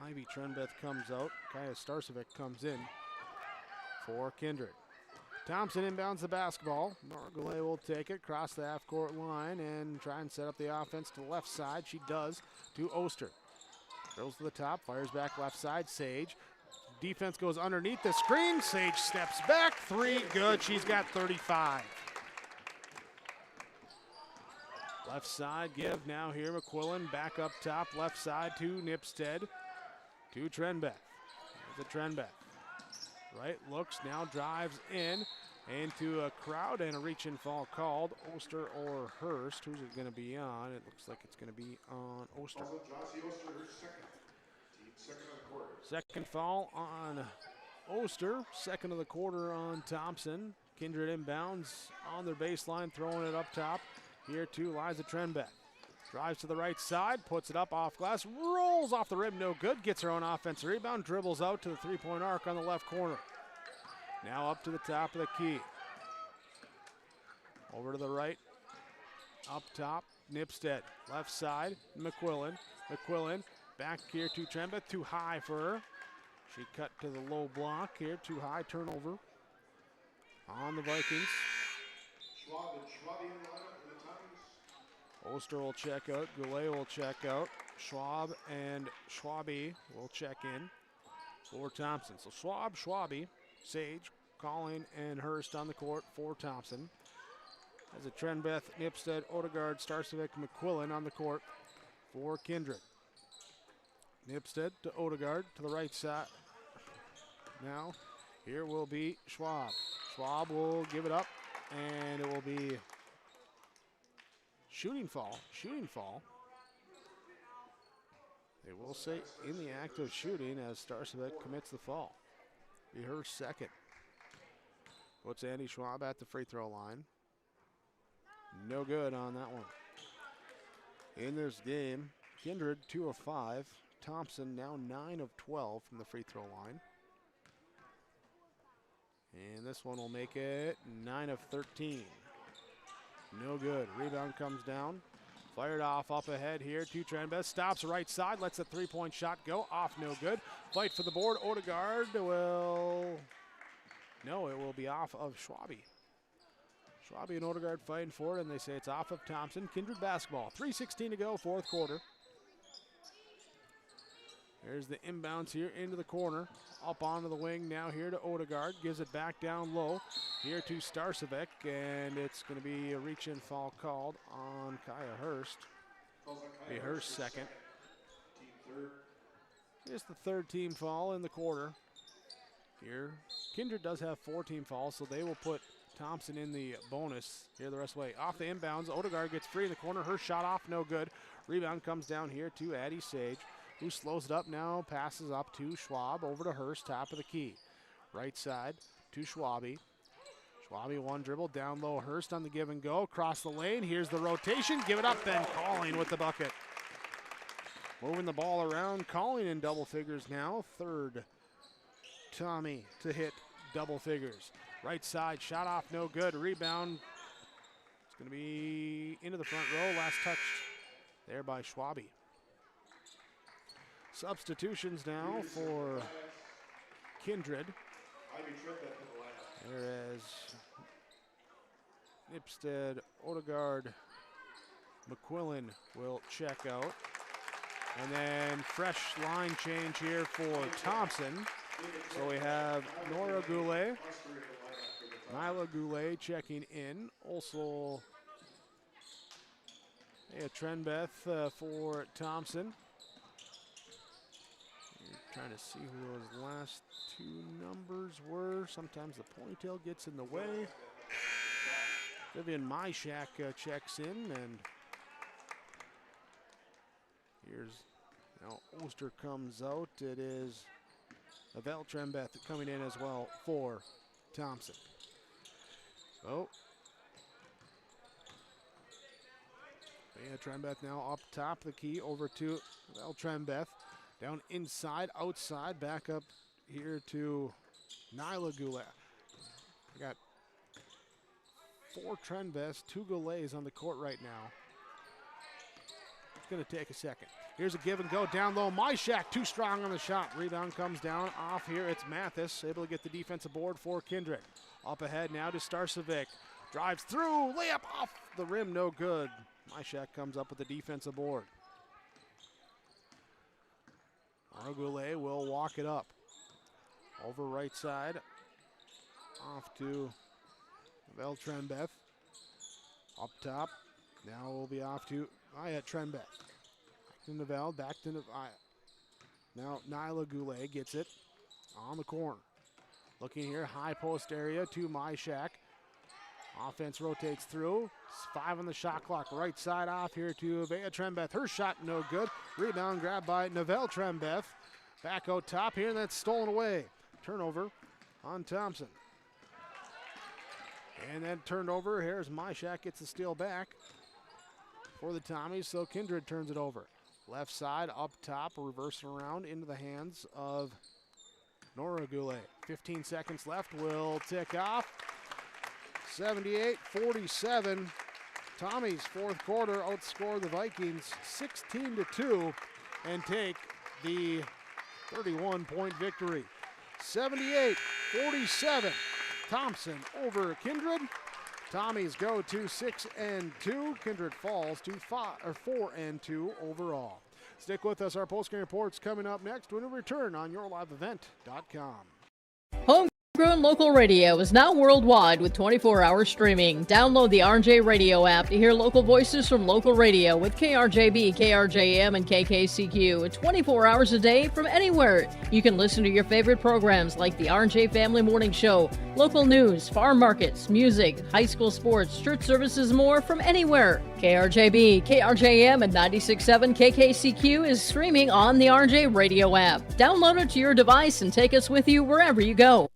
Ivy Trenbeth comes out. Kaya Starcevic comes in for Kindred. Thompson inbounds the basketball. Nora Goulet will take it, cross the half-court line, and try and set up the offense to the left side. She does to Oster. Goes to the top, fires back left side, Sage. Defense goes underneath the screen. Sage steps back, three, good. She's got 35. Left side give now here. McQuillan back up top, left side to Nipstead. To Trenbeth. There's a Trenbeth. Right, looks, now drives in into a crowd and a reach and fall called. Oster or Hurst. Who's it going to be on? It looks like it's going to be on Oster. Second foul on Oster. Second of the quarter on Thompson. Kindred inbounds on their baseline, throwing it up top. Here to Liza Trenbeth. Drives to the right side, puts it up off glass, rolls off the rim, no good. Gets her own offensive rebound, dribbles out to the three-point arc on the left corner. Now up to the top of the key. Over to the right, up top, Nipstead. Left side, McQuillan. McQuillan back here to Trenbeth, too high for her. She cut to the low block here, too high, turnover on the Vikings. Oster will check out, Goulet will check out, Schwab and Schwabi will check in for Thompson. So Schwab, Schwabi, Sage, Colleen, and Hurst on the court for Thompson. As a Trenbeth, Nipstead, Odegaard, Starcevic, McQuillan on the court for Kindred. Nipstead to Odegaard to the right side. Now here will be Schwab. Schwab will give it up, and it will be shooting fall. They will say in the act of shooting as Starcevic commits the fall. Be her second. Puts Andy Schwab at the free throw line. No good on that one. In this game, Kindred 2 of 5. Thompson now 9 of 12 from the free throw line. And this one will make it 9 of 13. No good. Rebound comes down. Fired off up ahead here to Trenbeth. Stops right side. Lets the three-point shot go. Off, no good. Fight for the board. Odegaard will... No, it will be off of Schwabi. Schwabi and Odegaard fighting for it, and they say it's off of Thompson. Kindred basketball. 3:16 to go, fourth quarter. There's the inbounds here into the corner. Up onto the wing now here to Odegaard. Gives it back down low. Here to Starcevic, and it's going to be a reach-in foul called on Kaya Hurst. Be her second. It's the third team foul in the quarter. Here, Kindred does have 4 team fouls, so they will put Thompson in the bonus here the rest of the way. Off the inbounds, Odegaard gets free in the corner. Her shot off, no good. Rebound comes down here to Addie Sage, who slows it up now, passes up to Schwab, over to Hurst, top of the key. Right side to Schwabi. Schwabi one dribble, down low, Hurst on the give and go, across the lane, here's the rotation, give it up, then Colleen with the bucket. Moving the ball around, Colleen in double figures now, third Tommy to hit double figures. Right side, shot off, no good, rebound. It's going to be into the front row, last touch there by Schwabi. Substitutions now for Kindred. There is Nipstead, Odegaard, McQuillan will check out. And then fresh line change here for Thompson. So we have Nora Goulet, Nyla Goulet checking in. Also, Trenbeth for Thompson. Trying to see who those last two numbers were. Sometimes the ponytail gets in the way. Vivian Myshak checks in, and here's now Oster comes out. It is Avel Trembeth coming in as well for Thompson. So Trembeth now up top, the key over to Avel Trembeth. Down inside, outside, back up here to Nyla Goulet. We got 4 Trenbeths, 2 Goulets on the court right now. It's going to take a second. Here's a give and go down low. Myshak too strong on the shot. Rebound comes down off here. It's Mathis able to get the defensive board for Kindred. Up ahead now to Starcevic. Drives through, layup off the rim, no good. Myshak comes up with the defensive board. Goulet will walk it up. Over right side. Off to Vel Trenbeth. Up top. Now we'll be off to Trenbeth. Back to Neville, back to Neville. Now Nyla Goulet gets it on the corner. Looking here, high post area to Myshak. Offense rotates through. 5 on the shot clock. Right side off here to Vea Trembeth. Her shot no good. Rebound grabbed by Neville Trembeth. Back out top here, and that's stolen away. Turnover on Thompson. And then turned over. Here's Myshak gets the steal back for the Tommies, so Kindred turns it over. Left side up top, reversing around into the hands of Nora Goulet. 15 seconds left, will tick off. 78-47. Tommies fourth quarter outscore the Vikings 16-2 and take the 31-point victory. 78-47. Thompson over Kindred. Tommies go to 6-2. Kindred falls to 4-2 overall. Stick with us. Our postgame report's coming up next when we return on YourLiveEvent.com. Homegrown local radio is now worldwide with 24-hour streaming. Download the RJ Radio app to hear local voices from local radio with KRJB, KRJM, and KKCQ 24 hours a day from anywhere. You can listen to your favorite programs like the RJ Family Morning Show, local news, farm markets, music, high school sports, church services, more from anywhere. KRJB, KRJM, and 96.7 KKCQ is streaming on the RJ Radio app. Download it to your device and take us with you wherever you go.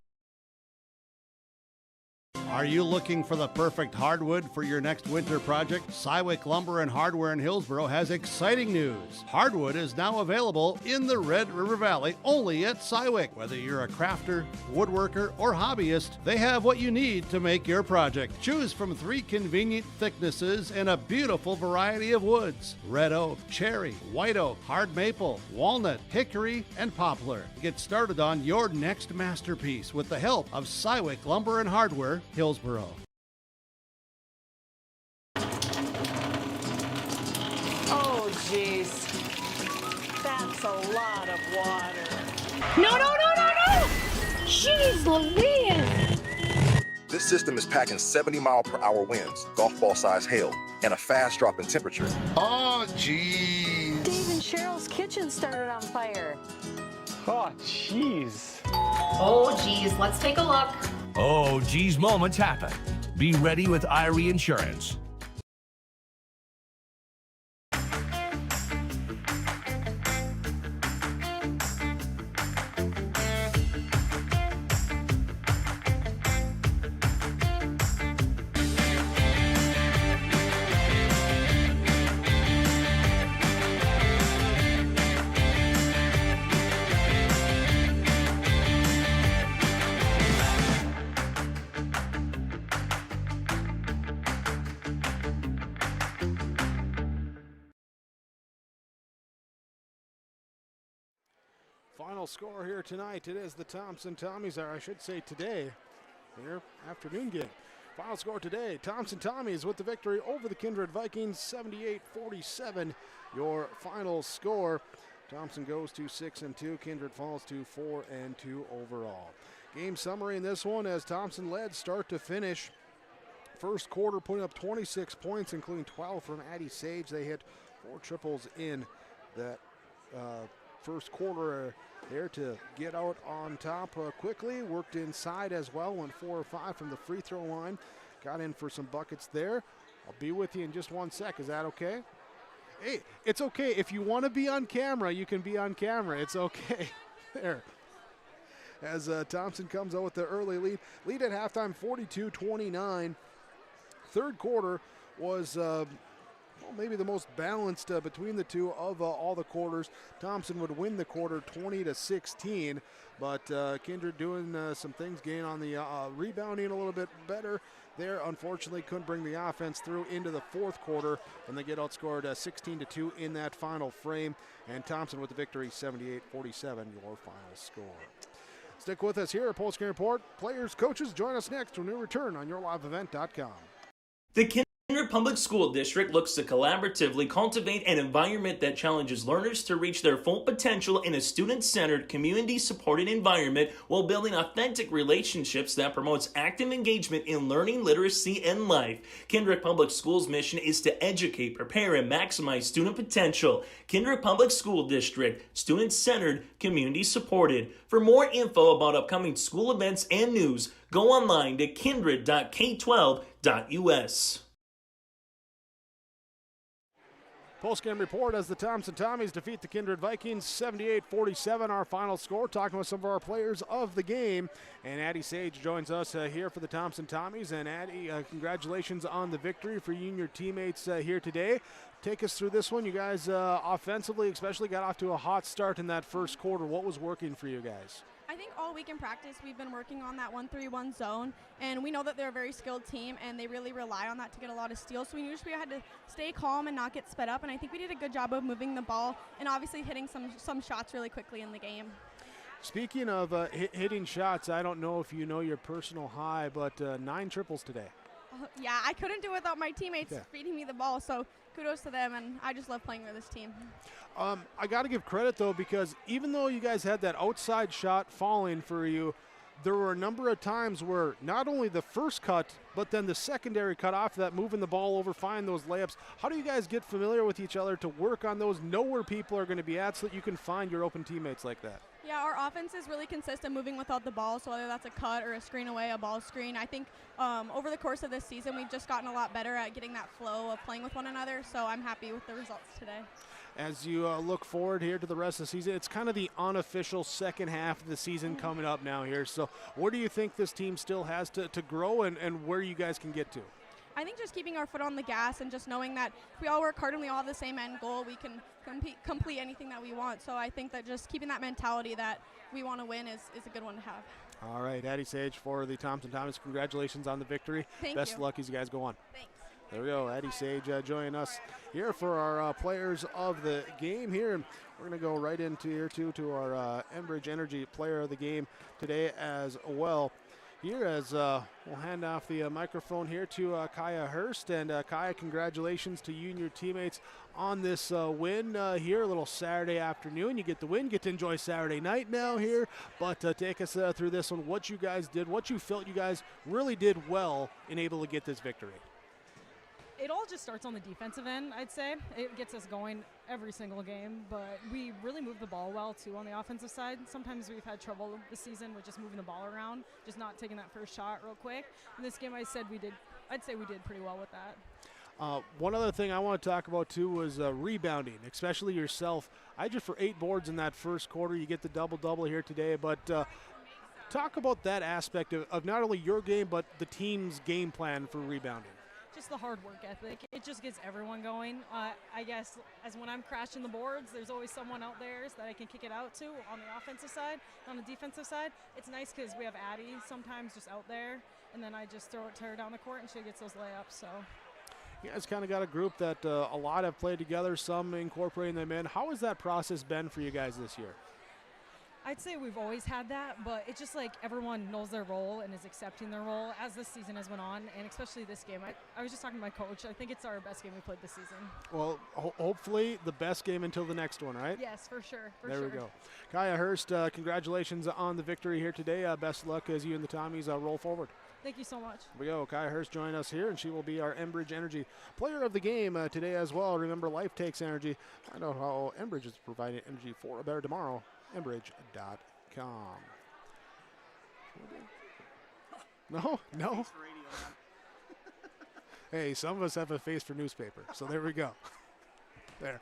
Are you looking for the perfect hardwood for your next winter project? Cywick Lumber and Hardware in Hillsboro has exciting news. Hardwood is now available in the Red River Valley only at Cywick. Whether you're a crafter, woodworker, or hobbyist, they have what you need to make your project. Choose from 3 convenient thicknesses and a beautiful variety of woods: red oak, cherry, white oak, hard maple, walnut, hickory, and poplar. Get started on your next masterpiece with the help of Cywick Lumber and Hardware, Hillsboro. Oh, jeez. That's a lot of water. No! Jeez Louise! This system is packing 70-mile-per-hour winds, golf ball-sized hail, and a fast drop in temperature. Oh, jeez. Dave and Cheryl's kitchen started on fire. Oh, jeez. Oh, geez, let's take a look. Oh, geez, moments happen. Be ready with Irie Insurance. Final score here tonight. It is the Thompson Tommies, or I should say today, their afternoon game. Final score today, Thompson Tommies with the victory over the Kindred Vikings, 78-47. Your final score. Thompson goes to 6-2. Kindred falls to 4-2 overall. Game summary in this one as Thompson led start to finish. First quarter putting up 26 points, including 12 from Addie Sage. They hit 4 triples in that first quarter there to get out on top quickly. Worked inside as well, went 4 or 5 from the free throw line. Got in for some buckets there. I'll be with you in just 1 sec. Is that okay? Hey, it's okay. If you want to be on camera, you can be on camera. It's okay. There. As Thompson comes out with the early lead. Lead at halftime, 42-29. Third quarter was maybe the most balanced between the two of all the quarters. Thompson would win the quarter 20-16, but Kindred doing some things, getting on the rebounding a little bit better there. Unfortunately, couldn't bring the offense through into the fourth quarter, and they get outscored 16-2 in that final frame. And Thompson with the victory, 78-47, your final score. Stick with us here at Postgame Report. Players, coaches, join us next when we return on yourliveevent.com. The Kindred Public School District looks to collaboratively cultivate an environment that challenges learners to reach their full potential in a student-centered, community-supported environment while building authentic relationships that promotes active engagement in learning, literacy, and life. Kindred Public Schools' mission is to educate, prepare, and maximize student potential. Kindred Public School District, student-centered, community-supported. For more info about upcoming school events and news, go online to kindred.k12.us. Postgame report as the Thompson Tommies defeat the Kindred Vikings 78-47, our final score. Talking with some of our players of the game. And Addie Sage joins us here for the Thompson Tommies. And Addie, congratulations on the victory for you and your teammates here today. Take us through this one. You guys offensively especially got off to a hot start in that first quarter. What was working for you guys? I think all week in practice we've been working on that 1-3-1 zone, and we know that they're a very skilled team and they really rely on that to get a lot of steals, so we knew we had to stay calm and not get sped up, and I think we did a good job of moving the ball and obviously hitting some shots really quickly in the game. Speaking of hitting shots, I don't know if you know your personal high, but 9 triples today. Yeah, I couldn't do it without my teammates feeding me the ball, so kudos to them, and I just love playing with this team. I got to give credit, though, because even though you guys had that outside shot falling for you, there were a number of times where not only the first cut, but then the secondary cut off that, moving the ball over, find those layups. How do you guys get familiar with each other to work on those, know where people are going to be at so that you can find your open teammates like that? Yeah, our offense is really consistent moving without the ball, so whether that's a cut or a screen away, a ball screen, I think over the course of this season we've just gotten a lot better at getting that flow of playing with one another, so I'm happy with the results today. As you look forward here to the rest of the season, it's kind of the unofficial second half of the season coming up now here, so where do you think this team still has to grow and where you guys can get to? I think just keeping our foot on the gas and just knowing that if we all work hard and we all have the same end goal, we can complete anything that we want. So I think that just keeping that mentality that we want to win is a good one to have. All right, Addie Sage for the Thompson Tommies. Congratulations on the victory. Best of luck as you guys go on. Thanks. There we go, Addie Sage joining us here for our players of the game here. And we're going to go right into here to our Enbridge Energy player of the game today as well. Here as we'll hand off the microphone here to Kaya Hurst. And Kaya, congratulations to you and your teammates on this win here, a little Saturday afternoon. You get the win, get to enjoy Saturday night now here. But take us through this one, what you guys did, what you felt you guys really did well in able to get this victory. It all just starts on the defensive end, I'd say. It gets us going every single game, but we really move the ball well, too, on the offensive side. Sometimes we've had trouble this season with just moving the ball around, just not taking that first shot real quick. In this game, I'd say we did pretty well with that. One other thing I want to talk about, too, was rebounding, especially yourself. I had you for 8 boards in that first quarter. You get the double-double here today, but talk about that aspect of not only your game, but the team's game plan for rebounding. Just the hard work ethic. It just gets everyone going. I guess as when I'm crashing the boards, there's always someone out there that I can kick it out to on the offensive side. On the defensive side, it's nice because we have Addie sometimes just out there, and then I just throw it to her down the court, and she gets those layups. So. You guys kind of got a group that a lot have played together, some incorporating them in. How has that process been for you guys this year? I'd say we've always had that, but it's just like everyone knows their role and is accepting their role as this season has went on, and especially this game. I was just talking to my coach. I think it's our best game we played this season. Well, hopefully the best game until the next one, right? Yes, for sure. There we go. Kaya Hurst, congratulations on the victory here today. Best of luck as you and the Tommies roll forward. Thank you so much. Here we go. Kaya Hurst joining us here, and she will be our Enbridge Energy Player of the Game today as well. Remember, life takes energy. Find out how Enbridge is providing energy for a better tomorrow. Enbridge.com. No. Hey, some of us have a face for newspaper, so there we go. There.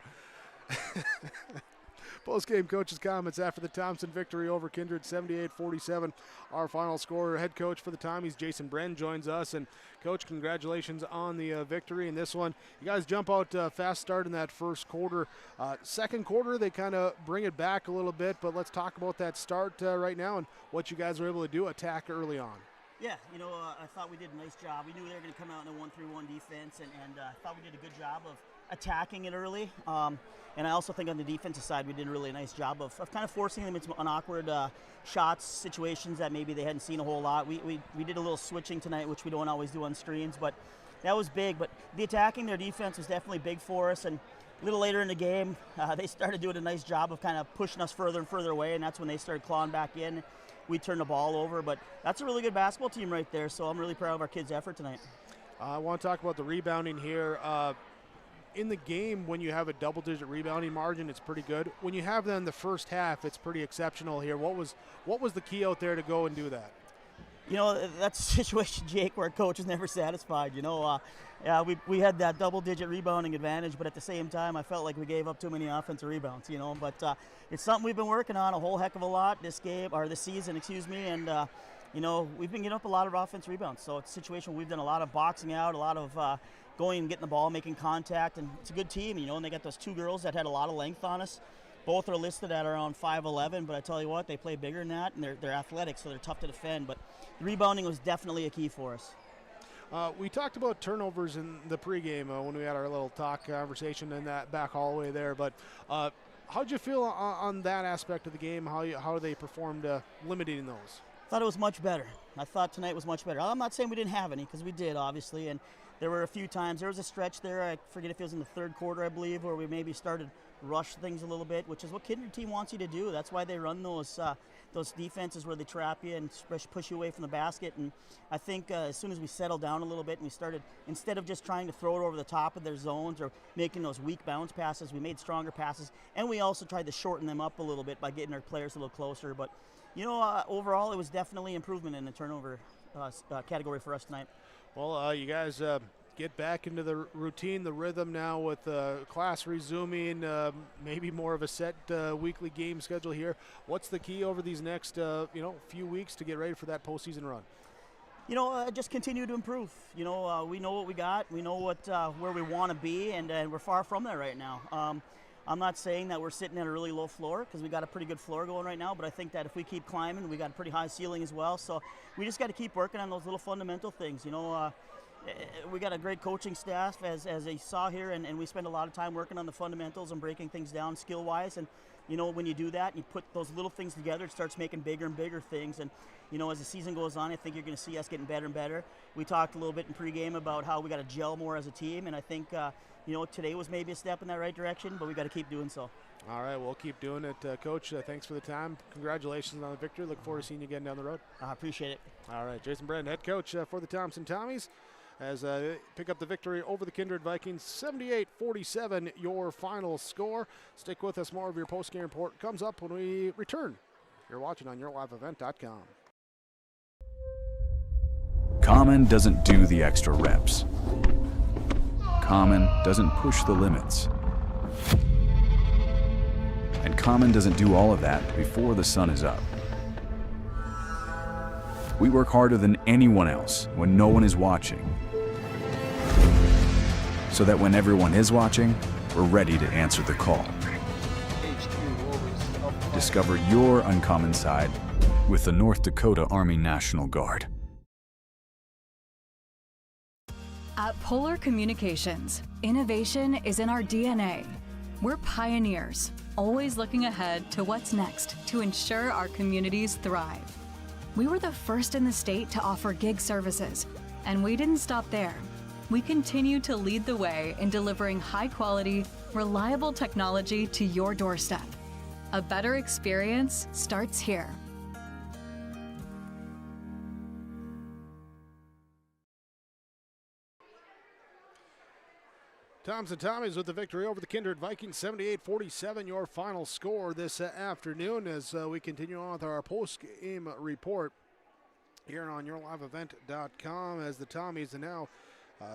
Post-game coaches' comments after the Thompson victory over Kindred, 78-47. Our final scorer, head coach for the Tommies, Jason Bren, joins us. And, Coach, congratulations on the victory in this one. You guys jump out fast start in that first quarter. Second quarter, they kind of bring it back a little bit, but let's talk about that start right now and what you guys were able to do, attack early on. Yeah, I thought we did a nice job. We knew they were going to come out in a 1-3-1 defense, and I thought we did a good job of attacking it early. And I also think on the defensive side, we did a really nice job of kind of forcing them into awkward shots, situations that maybe they hadn't seen a whole lot. We did a little switching tonight, which we don't always do on screens, but that was big. But the attacking their defense was definitely big for us. And a little later in the game, they started doing a nice job of kind of pushing us further and further away, and that's when they started clawing back in. We turned the ball over, but that's a really good basketball team right there, so I'm really proud of our kids' effort tonight. I want to talk about the rebounding here. In the game, when you have a double-digit rebounding margin, it's pretty good. When you have that in the first half, it's pretty exceptional here. What was the key out there to go and do that? That's a situation, Jake, where a coach is never satisfied. Yeah, we had that double-digit rebounding advantage, but at the same time, I felt like we gave up too many offensive rebounds. But it's something we've been working on a whole heck of a lot this season, and we've been getting up a lot of offensive rebounds. So it's a situation where we've done a lot of boxing out, a lot of going and getting the ball, making contact, and it's a good team. And they got those two girls that had a lot of length on us. Both are listed at around 5'11", but I tell you what, they play bigger than that, and they're athletic, so they're tough to defend. But the rebounding was definitely a key for us. We talked about turnovers in the pregame when we had our little talk conversation in that back hallway there. But how'd you feel on that aspect of the game? How they performed limiting those? I thought it was much better. I thought tonight was much better. I'm not saying we didn't have any, because we did, obviously. And there were a few times. There was a stretch there, I forget if it was in the third quarter, I believe, where we maybe started rush things a little bit, which is what Kindred team wants you to do. That's why they run those defenses where they trap you and push you away from the basket. And I think as soon as we settled down a little bit and we started, instead of just trying to throw it over the top of their zones or making those weak bounce passes, we made stronger passes. And we also tried to shorten them up a little bit by getting our players a little closer. But, overall, it was definitely improvement in the turnover category for us tonight. Well, you guys get back into the routine, the rhythm now with class resuming, maybe more of a set weekly game schedule here. What's the key over these next few weeks to get ready for that postseason run? Just continue to improve. We know what we got. We know where we want to be, and we're far from there right now. I'm not saying that we're sitting at a really low floor, because we got a pretty good floor going right now, but I think that if we keep climbing, we got a pretty high ceiling as well. So we just got to keep working on those little fundamental things. We got a great coaching staff, as you saw here, and we spend a lot of time working on the fundamentals and breaking things down skill-wise. And, when you do that and you put those little things together, it starts making bigger and bigger things. And, as the season goes on, I think you're going to see us getting better and better. We talked a little bit in pregame about how we got to gel more as a team, and I think, today was maybe a step in that right direction, but we got to keep doing so. All right, we'll keep doing it. Coach, thanks for the time. Congratulations on the victory. Look forward to seeing you again down the road. I appreciate it. All right, Jason Bren, head coach for the Thompson Tommies, as they pick up the victory over the Kindred Vikings. 78-47, your final score. Stick with us. More of your post-game report comes up when we return. You're watching on YourLiveEvent.com. Common doesn't do the extra reps. Common doesn't push the limits. And Common doesn't do all of that before the sun is up. We work harder than anyone else when no one is watching, so that when everyone is watching, we're ready to answer the call. Discover your uncommon side with the North Dakota Army National Guard. At Polar Communications, innovation is in our DNA. We're pioneers, always looking ahead to what's next to ensure our communities thrive. We were the first in the state to offer gig services, and we didn't stop there. We continue to lead the way in delivering high-quality, reliable technology to your doorstep. A better experience starts here. Thompson Tommies with the victory over the Kindred Vikings, 78-47, your final score this afternoon as we continue on with our post-game report here on yourliveevent.com as the Tommies are now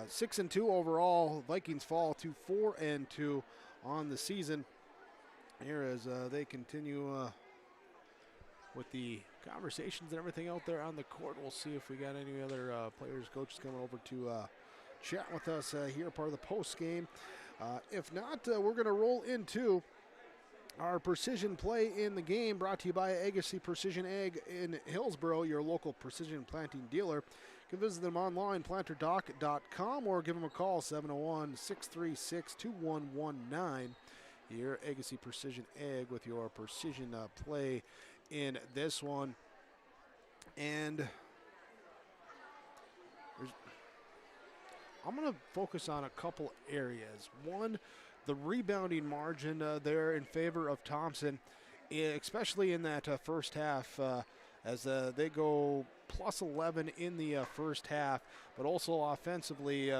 6-2 overall. Vikings fall to 4-2 on the season here as they continue with the conversations and everything out there on the court. We'll see if we got any other players, coaches coming over to chat with us here, part of the post game. If not, we're going to roll into our precision play in the game, brought to you by Agassi Precision Ag in Hillsboro, your local precision planting dealer. You can visit them online, planterdoc.com, or give them a call, 701-636-2119. Here, Agassi Precision Ag with your precision play in this one. And I'm going to focus on a couple areas. One, the rebounding margin there in favor of Thompson, especially in that first half as they go plus 11 in the first half, but also offensively,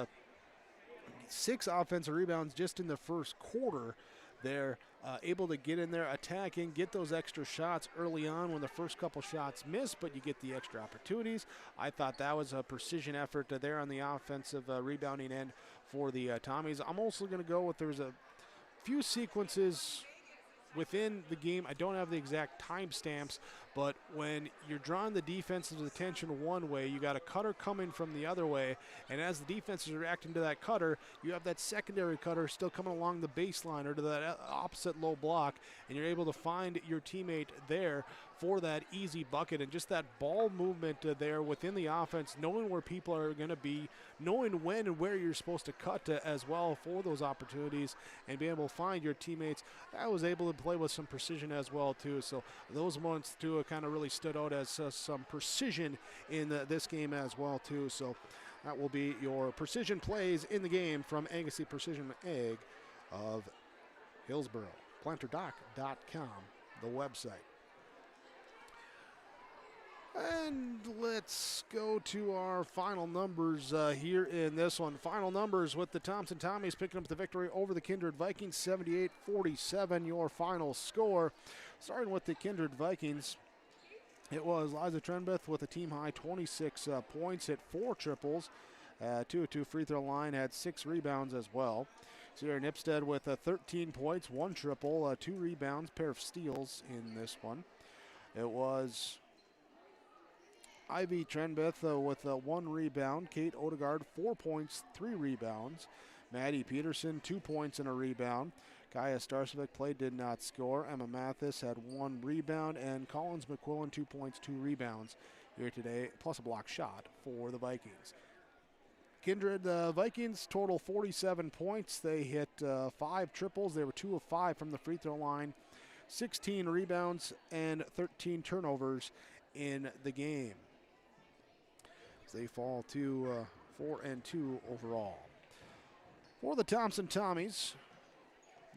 6 offensive rebounds just in the first quarter. They're able to get in there, attacking, get those extra shots early on when the first couple shots miss, but you get the extra opportunities. I thought that was a precision effort there on the offensive rebounding end for the Tommies. I'm also going to go with there's a few sequences within the game. I don't have the exact timestamps, but when you're drawing the defense's attention one way, you got a cutter coming from the other way, and as the defense is reacting to that cutter, you have that secondary cutter still coming along the baseline or to that opposite low block, and you're able to find your teammate there for that easy bucket. And just that ball movement there within the offense, knowing where people are going to be, knowing when and where you're supposed to cut as well for those opportunities, and being able to find your teammates. I was able to play with some precision as well too, so those moments too kind of really stood out as some precision in this game as well too. So that will be your precision plays in the game from Agassi Precision Ag of Hillsboro. Planterdoc.com, the website. And let's go to our final numbers here in this one. Final numbers with the Thompson Tommies picking up the victory over the Kindred Vikings, 78-47, your final score. Starting with the Kindred Vikings, it was Liza Trenbeth with a team-high 26 points, hit 4 triples, 2-2 free throw line, had 6 rebounds as well. Sierra Nipstead with 13 points, 1 triple, 2 rebounds, pair of steals in this one. It was Ivy Trenbeth with 1 rebound. Kate Odegaard, 4 points, 3 rebounds. Maddie Peterson, 2 points and a rebound. Kaya Starcevic played, did not score. Emma Mathis had 1 rebound. And Collins McQuillan, 2 points, 2 rebounds here today, plus a block shot for the Vikings. Kindred, the Vikings total 47 points. They hit 5 triples. They were 2 of 5 from the free throw line. 16 rebounds and 13 turnovers in the game. They fall to 4-2 overall. For the Thompson Tommies,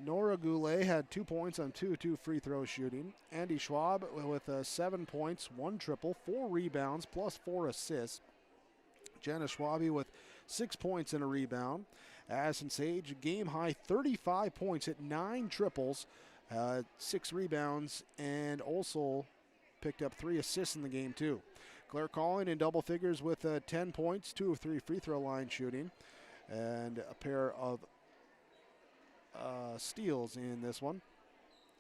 Nora Goulet had 2 points on 2-2 free throw shooting. Andy Schwab with 7 points, 1 triple, 4 rebounds, plus 4 assists. Janice Schwabe with 6 points and a rebound. Addison Sage, game high 35 points, hit 9 triples, 6 rebounds, and also picked up 3 assists in the game too. Claire Collin in double figures with 10 points, 2 of 3 free throw line shooting, and a pair of steals in this one.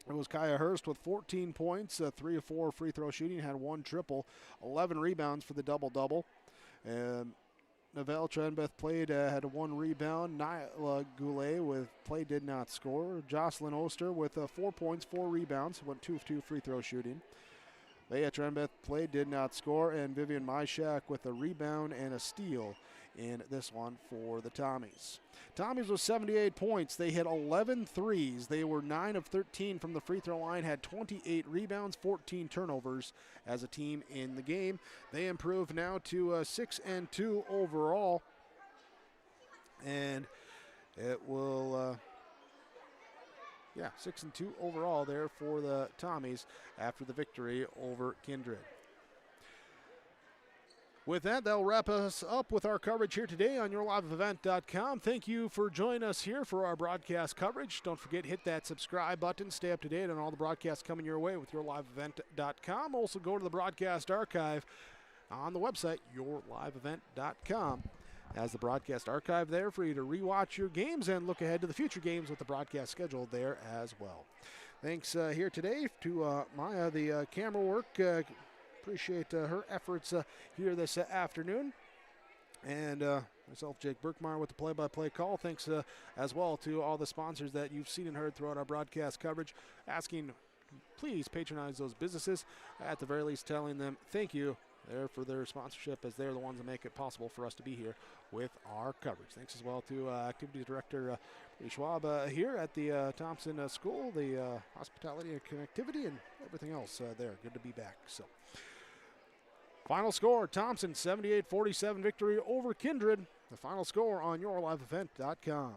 It was Kaya Hurst with 14 points, 3 of 4 free throw shooting, had 1 triple, 11 rebounds for the double-double. Novelle Trenbeth played, had 1 rebound. Nyla Goulet played, did not score. Jocelyn Oster with 4 points, 4 rebounds, went 2 of 2 free throw shooting. Leah Trenbeth played, did not score, and Vivian Myshak with a rebound and a steal in this one for the Tommies. Tommies was 78 points. They hit 11 threes. They were 9 of 13 from the free throw line, had 28 rebounds, 14 turnovers as a team in the game. They improved now to 6-2 overall. And it will, 6-2 overall there for the Tommies after the victory over Kindred. With that, that'll wrap us up with our coverage here today on yourliveevent.com. Thank you for joining us here for our broadcast coverage. Don't forget, hit that subscribe button. Stay up to date on all the broadcasts coming your way with yourliveevent.com. Also, go to the broadcast archive on the website, yourliveevent.com. As the broadcast archive there for you to rewatch your games and look ahead to the future games with the broadcast schedule there as well. Thanks here today to Maya, the camera work. Appreciate her efforts here this afternoon. And myself, Jake Berkmeyer, with the play-by-play call. Thanks as well to all the sponsors that you've seen and heard throughout our broadcast coverage. Asking, please patronize those businesses. At the very least, telling them thank you there for their sponsorship, as they're the ones that make it possible for us to be here with our coverage. Thanks as well to Activities Director Schwab here at the Thompson School, the hospitality and connectivity and everything else there. Good to be back. So, final score, Thompson 78-47 victory over Kindred. The final score on yourliveevent.com.